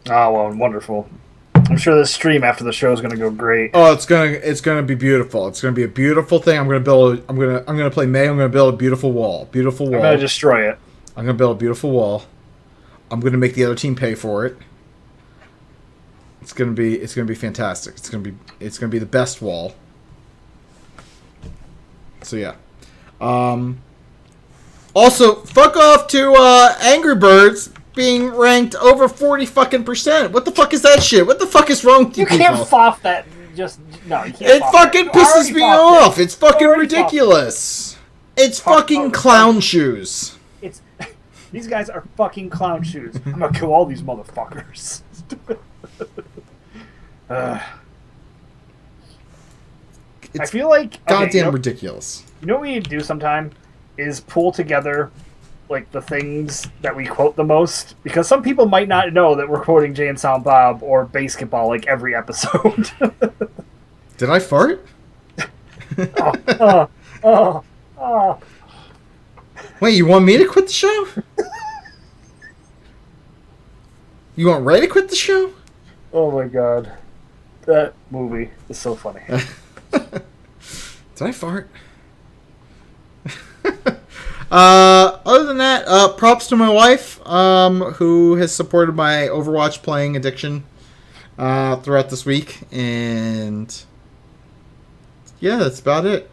Oh, well, wonderful. I'm sure this stream after the show is going to go great. Oh, it's gonna be beautiful. It's gonna be a beautiful thing. I'm gonna play May. I'm gonna build a beautiful wall. Beautiful wall. I'm gonna destroy it. I'm gonna build a beautiful wall. I'm gonna make the other team pay for it. It's gonna be fantastic. It's gonna be the best wall. So yeah. Also, fuck off to Angry Birds being ranked over 40%. What the fuck is that shit? What the fuck is wrong with you people? You can't FOF that. Just no. You can't. It fucking pisses me off. It's fucking ridiculous. It's fucking clown shoes. These guys are fucking clown shoes. I'm gonna kill all these motherfuckers. I feel like goddamn ridiculous. You know what we need to do sometime is pull together like the things that we quote the most, because some people might not know that we're quoting Jay and Silent Bob or Basketball like every episode. Did I fart? Oh. Wait, you want me to quit the show? You want Ray to quit the show? Oh my god. That movie is so funny. Did I fart? Other than that, props to my wife, who has supported my Overwatch playing addiction throughout this week, and yeah, that's about it.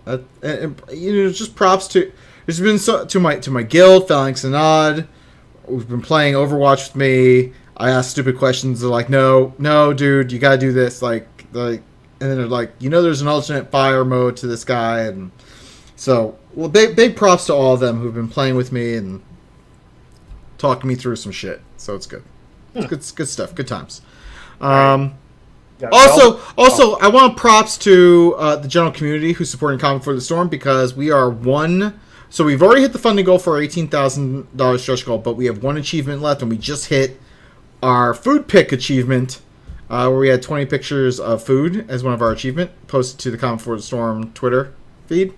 Just props to. There's been to my guild, Phalanx and Nod, who've been playing Overwatch with me. I ask stupid questions. They're like, no, dude, you gotta do this. And then they're like, there's an alternate fire mode to this guy, and so big props to all of them who've been playing with me and talking me through some shit. So it's good. It's good stuff. Good times. Also, I want props to the general community who's supporting Comic for the Storm, because we are one. So we've already hit the funding goal for our $18,000 stretch goal, but we have one achievement left, and we just hit our food pick achievement, where we had 20 pictures of food as one of our achievement posted to the Comic for the Storm Twitter feed.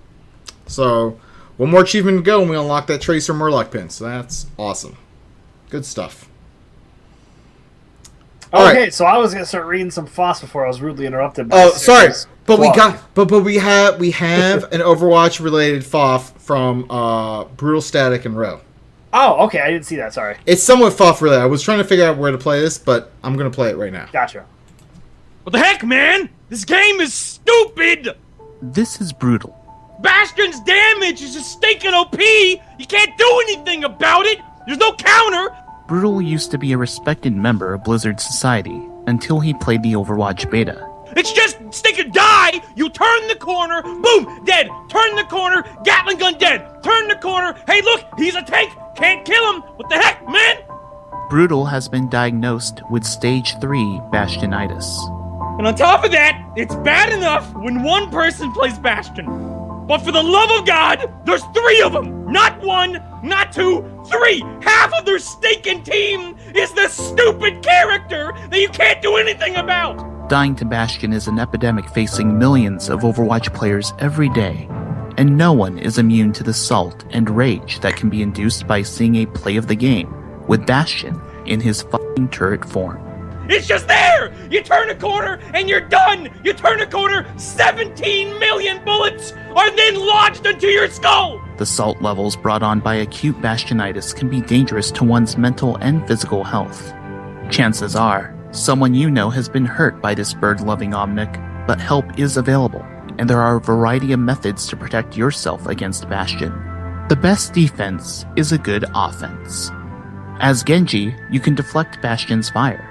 So one more achievement to go, and we unlock that Tracer Murloc pin. So that's awesome. Good stuff. Okay, so I was gonna start reading some FOSS before I was rudely interrupted. Sorry, but we have an Overwatch related FOF from Brutal Static and Row. Oh, okay, I didn't see that. Sorry. It's somewhat FOF related. I was trying to figure out where to play this, but I'm gonna play it right now. Gotcha. What the heck, man? This game is stupid. This is Brutal. Bastion's damage is just stinking OP. You can't do anything about it. There's no counter. Brutal used to be a respected member of Blizzard Society until he played the Overwatch beta. It's just stinking die. You turn the corner, boom, dead. Turn the corner, Gatling gun dead. Turn the corner. Hey, look, he's a tank. Can't kill him. What the heck, man? Brutal has been diagnosed with stage 3 Bastionitis. And on top of that, it's bad enough when one person plays Bastion. But for the love of God, there's 3 of them. Not 1, not 2, 3. Half of their stinking team is this stupid character that you can't do anything about. Dying to Bastion is an epidemic facing millions of Overwatch players every day, and no one is immune to the salt and rage that can be induced by seeing a play of the game with Bastion in his fucking turret form. It's just there! You turn a corner and you're done! You turn a corner, 17 million bullets are then lodged into your skull! The salt levels brought on by acute Bastionitis can be dangerous to one's mental and physical health. Chances are, someone you know has been hurt by this bird-loving Omnic, but help is available, and there are a variety of methods to protect yourself against Bastion. The best defense is a good offense. As Genji, you can deflect Bastion's fire.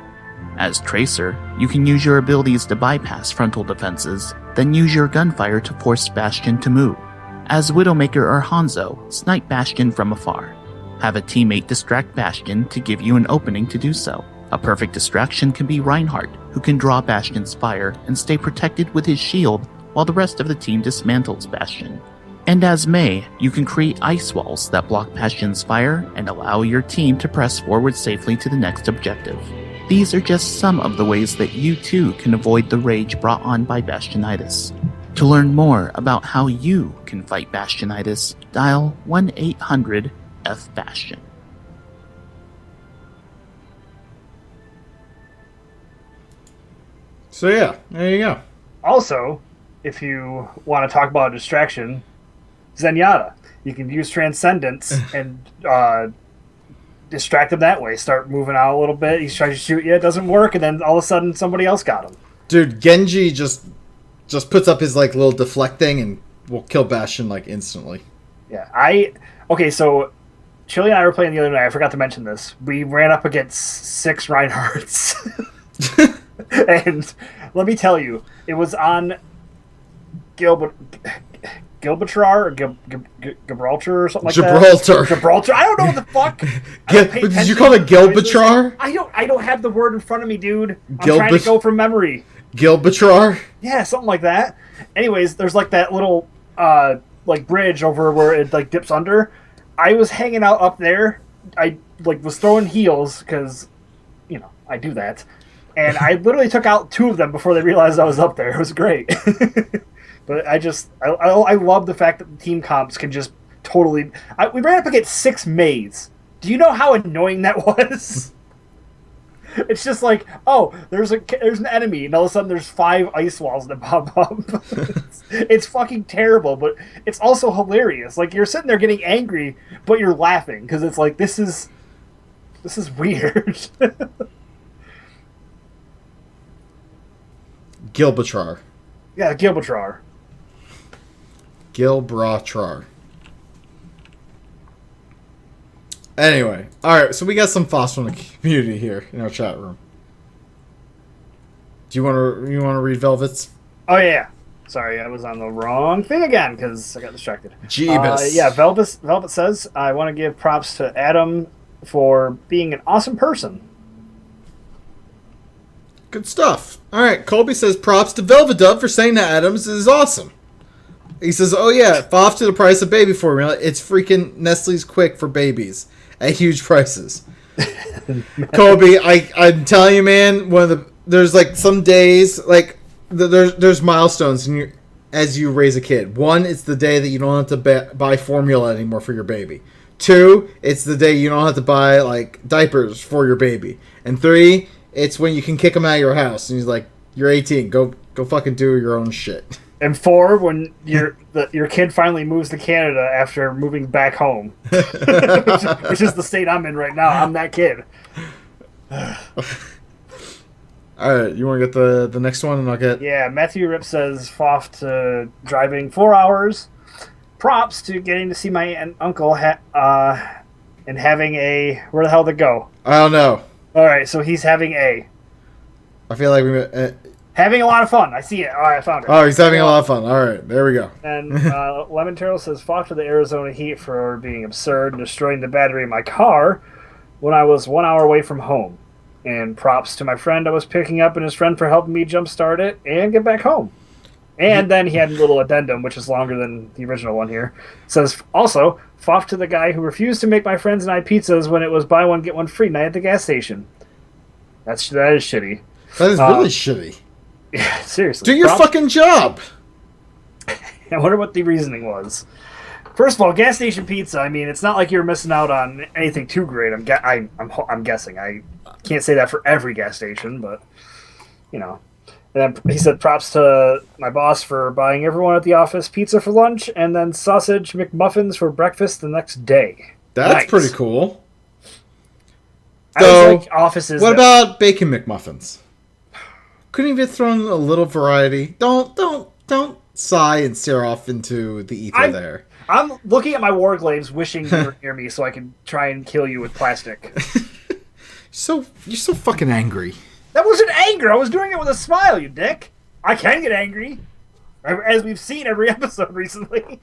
As Tracer, you can use your abilities to bypass frontal defenses, then use your gunfire to force Bastion to move. As Widowmaker or Hanzo, snipe Bastion from afar. Have a teammate distract Bastion to give you an opening to do so. A perfect distraction can be Reinhardt, who can draw Bastion's fire and stay protected with his shield while the rest of the team dismantles Bastion. And as Mei, you can create ice walls that block Bastion's fire and allow your team to press forward safely to the next objective. These are just some of the ways that you too can avoid the rage brought on by Bastionitis. To learn more about how you can fight Bastionitis, dial 1-800-F-Bastion. So yeah, there you go. Also, if you want to talk about a distraction, Zenyatta. You can use Transcendence and distract him that way. Start moving out a little bit. He's trying to shoot you. It doesn't work, and then all of a sudden somebody else got him. Dude, Genji just puts up his like little deflect thing and will kill Bastion like instantly. Yeah, okay. So Chili and I were playing the other night. I forgot to mention this. We ran up against 6 Reinhardts, and let me tell you, it was on Gibraltar or Gibraltar or something like that. Gibraltar. I don't know what the fuck. Did you call it Gibraltar? I don't have the word in front of me, dude. I'm trying to go from memory. Gibraltar? Yeah, something like that. Anyways, there's like that little like bridge over where it like dips under. I was hanging out up there. I like was throwing heals because I do that, and I literally took out 2 of them before they realized I was up there. It was great. But I love the fact that the team comps can just totally... we ran up against 6 Meis. Do you know how annoying that was? It's just like, oh, there's an enemy, and all of a sudden there's 5 ice walls that pop up. It's fucking terrible, but it's also hilarious. Like, you're sitting there getting angry, but you're laughing because it's like, this is weird. Gilbatrar. Yeah, Gilbatrar. Gilbatrar. Anyway, alright, so we got some thoughts from the community here in our chat room. Do you want to read Velvet's? Oh, yeah. Sorry, I was on the wrong thing again because I got distracted. Jeebus. Yeah, Velvet says, I want to give props to Adam for being an awesome person. Good stuff. Alright, Colby says, props to Velvet Dove for saying that Adams is awesome. He says, oh yeah, off to the price of baby formula. It's freaking Nestle's Quick for babies at huge prices. Colby, I'm telling you, man, there's like some days, like there's milestones as you raise a kid. 1, it's the day that you don't have to buy formula anymore for your baby. 2, it's the day you don't have to buy like diapers for your baby. And 3, it's when you can kick him out of your house and he's like, you're 18, go fucking do your own shit. And 4, when your kid finally moves to Canada after moving back home, which is the state I'm in right now. I'm that kid. All right, you want to get the next one, and I'll get. Yeah, Matthew Rip says off to driving 4 hours. Props to getting to see my aunt and uncle and having a where the hell did it go? I don't know. All right, so he's having a. I feel like we. Having a lot of fun. I see it. All right, I found it. Oh, he's having a lot of fun. All right, there we go. And Lemon Turtle says, fought to the Arizona heat for being absurd and destroying the battery in my car when I was 1 hour away from home. And props to my friend I was picking up and his friend for helping me jumpstart it and get back home. And then he had a little addendum, which is longer than the original one here. It says, also, fought to the guy who refused to make my friends and I pizzas when it was buy one, get one free night at the gas station. That is shitty. That is really shitty. Yeah, seriously. Do your fucking job. I wonder what the reasoning was. First of all, gas station pizza. I mean, it's not like you're missing out on anything too great. I'm guessing. I can't say that for every gas station, but you know. And then he said props to my boss for buying everyone at the office pizza for lunch, and then sausage McMuffins for breakfast the next day. That's nice. Pretty cool. So, like offices. What about bacon McMuffins? Couldn't even throw in a little variety. Don't sigh and stare off into the ether there. I'm looking at my Warglaives, wishing you were near me so I could try and kill you with plastic. You're so fucking angry. That wasn't anger. I was doing it with a smile, you dick. I can get angry, as we've seen every episode recently.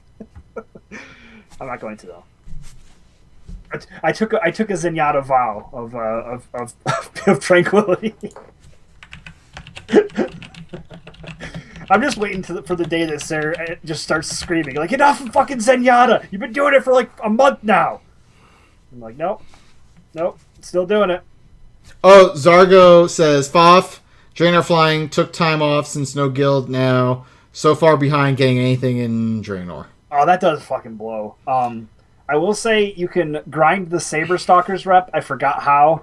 I'm not going to though. I took a Zenyatta vow of tranquility. I'm just waiting for the day that Sarah just starts screaming like, "Enough of fucking Zenyatta! You've been doing it for like a month now." I'm like, nope, still doing it. Oh, Zargo says, Foff, Draenor flying, took time off since no guild now. So far behind getting anything in Draenor. Oh, that does fucking blow. I will say you can grind the Saber Stalkers rep. I forgot how,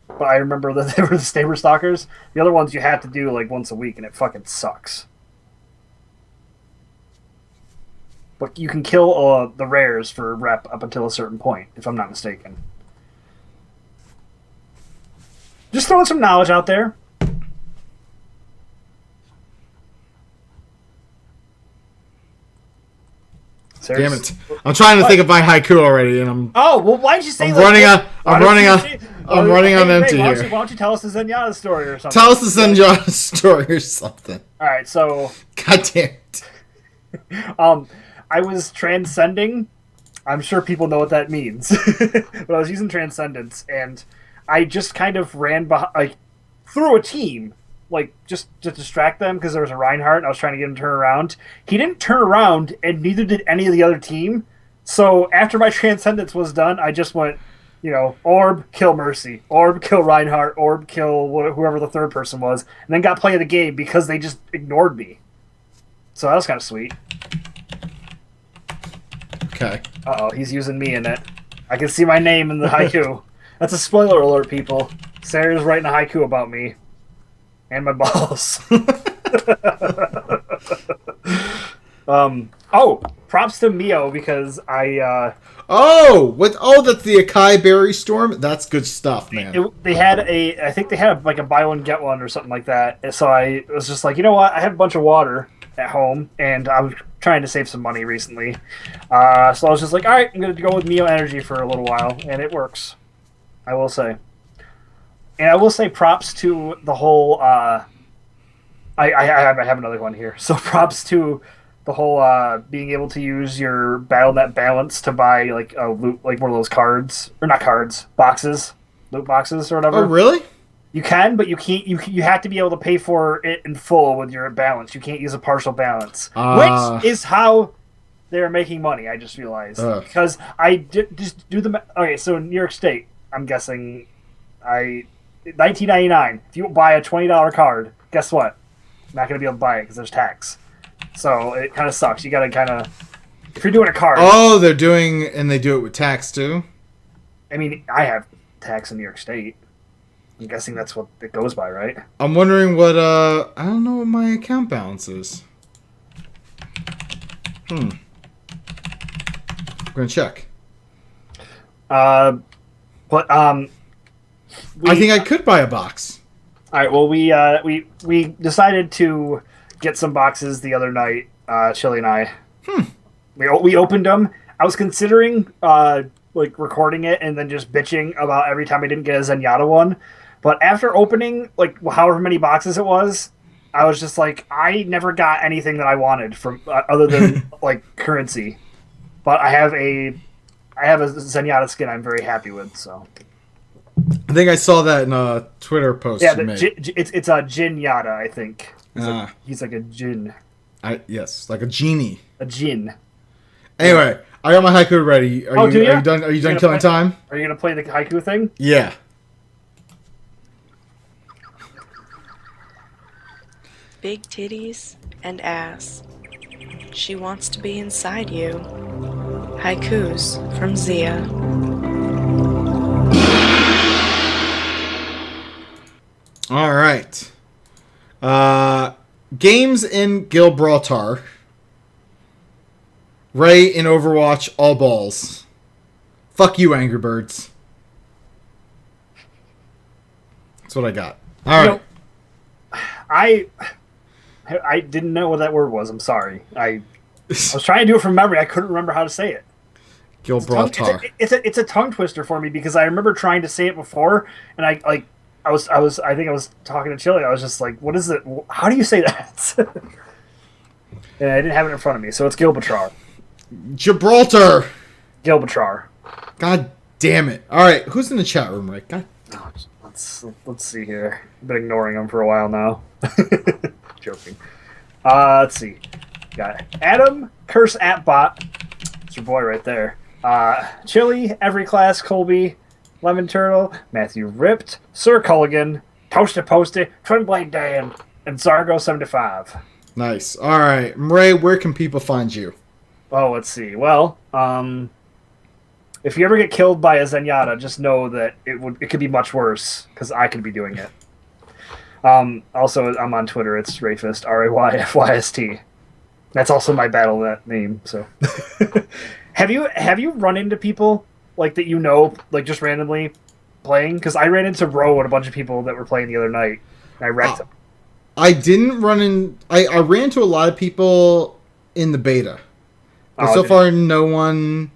but I remember that they were the Saber Stalkers. The other ones you have to do like once a week, and it fucking sucks. But you can kill the rares for rep up until a certain point, if I'm not mistaken. Just throwing some knowledge out there. Damn it! I'm trying to think of my haiku already, and I'm. Oh well, why did you say? I'm running on empty why here. Why don't you tell us the Zenyatta story or something? Tell us the Zenyatta story or something. All right, so. God damn it. I was transcending. I'm sure people know what that means, but I was using Transcendence, and I just kind of ran through a team, like just to distract them because there was a Reinhardt and I was trying to get him to turn around. He didn't turn around, and neither did any of the other team. So after my Transcendence was done, I just went, Orb, kill Mercy, Orb, kill Reinhardt, Orb, kill whoever the third person was, and then got play of the game because they just ignored me. So that was kind of sweet. Okay. Uh-oh, he's using me in it. I can see my name in the haiku. That's a spoiler alert, people. Sarah's writing a haiku about me and my balls. Props to Mio because I. That's the Acai Berry Storm. That's good stuff, man. I think they had like a buy one get one or something like that. And so I was just like, you know what? I have a bunch of water at home, and I was trying to save some money recently. So I was just like, all right, I'm going to go with Mio Energy for a little while, and it works. I will say. And I will say props to the whole. I have another one here. So props to the whole being able to use your BattleNet balance to buy like a loot, like one of those cards, or not cards, boxes, loot boxes or whatever. Oh, really? You can, but you can't. You have to be able to pay for it in full with your balance. You can't use a partial balance, which is how they're making money. I just realized because I did just do the. Okay, so in New York State, I'm guessing, $19.99. If you buy a $20 card, guess what? I'm not going to be able to buy it because there's tax. So it kind of sucks. You got to kind of, if you're doing a card. Oh, they do it with tax too? I mean, I have tax in New York State. I'm guessing that's what it goes by, right? I'm wondering what, I don't know what my account balance is. I'm going to check. I think I could buy a box. All right. Well, we decided to get some boxes the other night. Chili and I. We opened them. I was considering like recording it and then just bitching about every time I didn't get a Zenyatta one. But after opening like however many boxes it was, I was just like, I never got anything that I wanted from other than like currency. But I have a Zenyatta skin I'm very happy with. So. I think I saw that in a Twitter post. Yeah, it's a Jin Yada, I think. He's like a Jin. Yes, like a genie. A Jin. Anyway, I got my haiku ready. Are you done? Are you done killing time? Are you gonna play the haiku thing? Yeah. Big titties and ass. She wants to be inside you. Haikus from Zia. All right. Games in Gibraltar. Ray in Overwatch, all balls. Fuck you, Angry Birds. That's what I got. All right. I didn't know what that word was. I'm sorry. I was trying to do it from memory. I couldn't remember how to say it. Gibraltar. It's a tongue twister for me because I remember trying to say it before, and I think I was talking to Chili. I was just like, "What is it? How do you say that?" And I didn't have it in front of me, so it's Gibraltar. Gibraltar. Gibraltar. God damn it! All right, who's in the chat room, Rick? God. Let's see here. I've been ignoring them for a while now. Joking. Let's see. Got Adam, Curse Appbot. It's your boy right there. Chili, Every Class, Colby, Lemon Turtle, Matthew Ripped, Sir Culligan, Posty, Twin Blade Dan, and Zargo75. Nice. All right, Ray, where can people find you? Oh, let's see. Well, if you ever get killed by a Zenyatta, just know that it could be much worse because I could be doing it. Also, I'm on Twitter. It's Rayfist, RAYFYST. That's also my BattleNet name. So, have you run into people like that like just randomly playing? Because I ran into Ro and a bunch of people that were playing the other night. And I wrecked them. I didn't run in. I ran into a lot of people in the beta, but so far no one.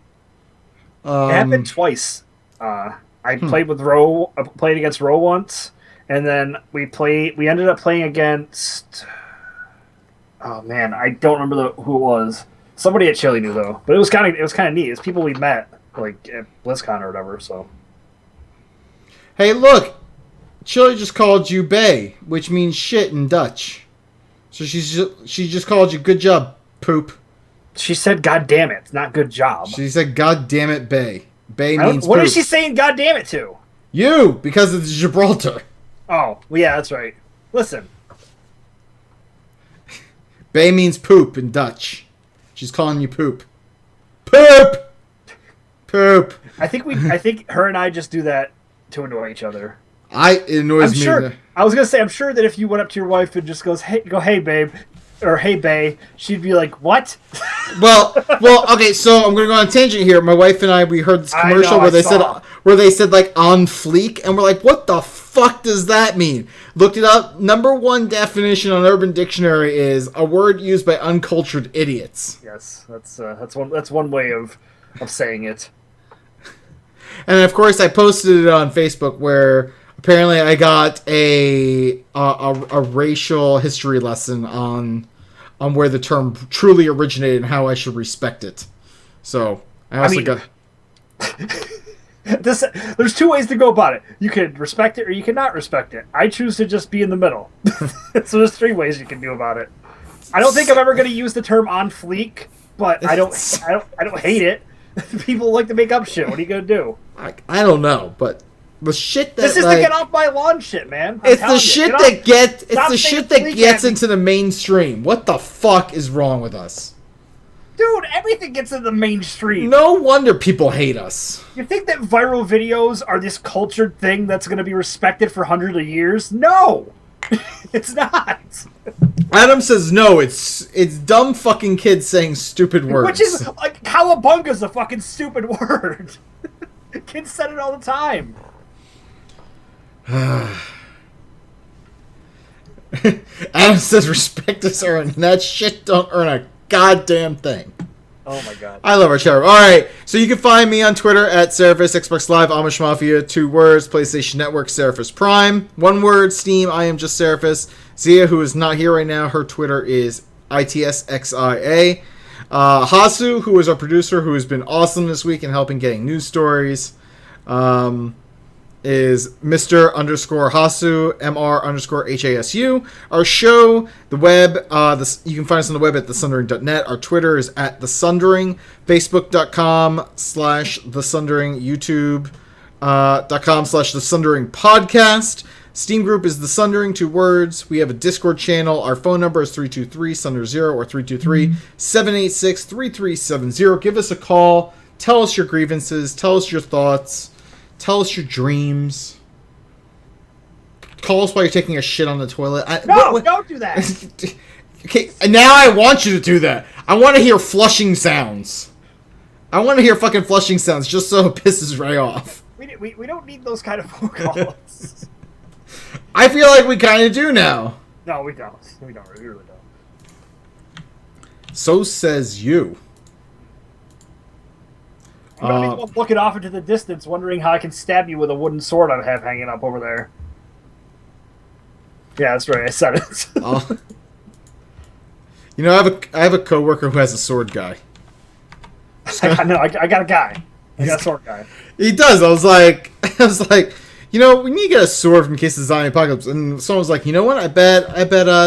It happened twice. I played with Ro. Played against Ro once, and then we ended up playing against. Oh man, I don't remember who it was. Somebody at Chili knew though, but it was kind of neat. It's people we met like at BlizzCon or whatever. So. Hey, look, Chili just called you Bay, which means shit in Dutch. So she just called you good job, poop. She said, "God damn it!" Not good job. She said, "God damn it, Bay." Bay means what poop. is she saying? God damn it to you because it's Gibraltar. Oh, well, yeah, that's right. Listen, Bay means poop in Dutch. She's calling you poop. Poop. I think her and I just do that to annoy each other. It annoys me. Sure, I was gonna say, I'm sure that if you went up to your wife and just goes, hey babe, or hey bae, she'd be like, what? Well, okay. So I'm gonna go on a tangent here. My wife and we heard this commercial where they said like on fleek, and we're like, what the fuck does that mean? Looked it up. Number one definition on Urban Dictionary is a word used by uncultured idiots. Yes, that's one way of saying it. And of course, I posted it on Facebook where apparently I got a racial history lesson on where the term truly originated and how I should respect it. So I also got. There's two ways to go about it. You could respect it or you cannot respect it. I choose to just be in the middle. So there's 3 ways you can do about it. I don't think I'm ever going to use the term on fleek, but I don't hate it. People like to make up shit. What are you going to do? I don't know, but the shit that this is the get off my lawn shit, man. It's the shit that gets into the mainstream. What the fuck is wrong with us? Dude, everything gets in the mainstream. No wonder people hate us. You think that viral videos are this cultured thing that's going to be respected for hundreds of years? No! It's not. Adam says no, it's dumb fucking kids saying stupid words. Which is, like, cowabunga's a fucking stupid word. Kids said it all the time. Adam says respect us, and that shit don't earn a goddamn thing. Oh my god. I love our chat room. Alright, so you can find me on Twitter at Seraphis, Xbox Live, Amish Mafia, 2 words, PlayStation Network, Seraphis Prime, 1 word, Steam, I am just Seraphis. Zia, who is not here right now, her Twitter is ITSXIA. Hasu, who is our producer, who has been awesome this week in helping getting news stories, is Mr. _Hasu, MR _HASU. Our show, the web, you can find us on the web at thesundering.net. Our Twitter is at thesundering, facebook.com/thesundering, youtube.com/thesundering podcast. Steam group is The Sundering, 2 words. We have a Discord channel. Our phone number is 323-SUNDER0 or 323-786-3370. Give us a call. Tell us your grievances. Tell us your thoughts. Tell us your dreams. Call us while you're taking a shit on the toilet. Don't do that. Okay, now I want you to do that. I want to hear flushing sounds. I want to hear fucking flushing sounds just so it pisses Ray off. We don't need those kind of phone calls. I feel like we kind of do now. No, we don't. We really don't. So says you. I'm looking off into the distance, wondering how I can stab you with a wooden sword I have hanging up over there. Yeah, that's right. I said it. You know, I have a coworker who has a sword guy. I got a guy. I got a sword guy. He does. I was like, you know, we need to get a sword in case of the zombie apocalypse. And someone was like, you know what? I bet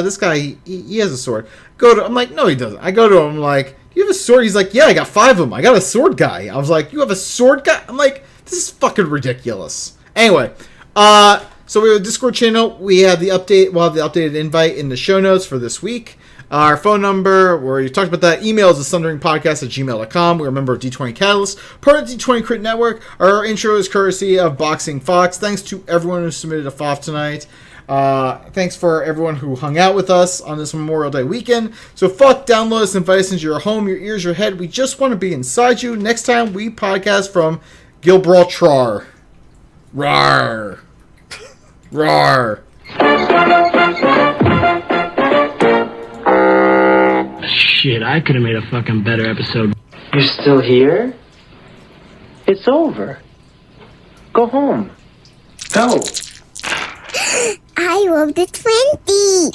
this guy he has a sword. I'm like, no, he doesn't. I go to him, I'm like, you have a sword? He's like, yeah, I got 5 of them. I got a sword guy. I was like, you have a sword guy? I'm like, this is fucking ridiculous. Anyway, so we have a Discord channel. We have the update. We'll have the updated invite in the show notes for this week. Our phone number, where you talked about that, email is thesunderingpodcast@gmail.com. We're a member of D20 Catalyst, part of the D20 Crit Network. Our intro is courtesy of Boxing Fox. Thanks to everyone who submitted a FOF tonight. Thanks for everyone who hung out with us on this Memorial Day weekend. So fuck, download us, invite us into your home, your ears, your head. We just want to be inside you. Next time we podcast from Gibraltar. Rawr. Rawr. Shit, I could have made a fucking better episode. You're still here? It's over. Go home. Go. I love the 20.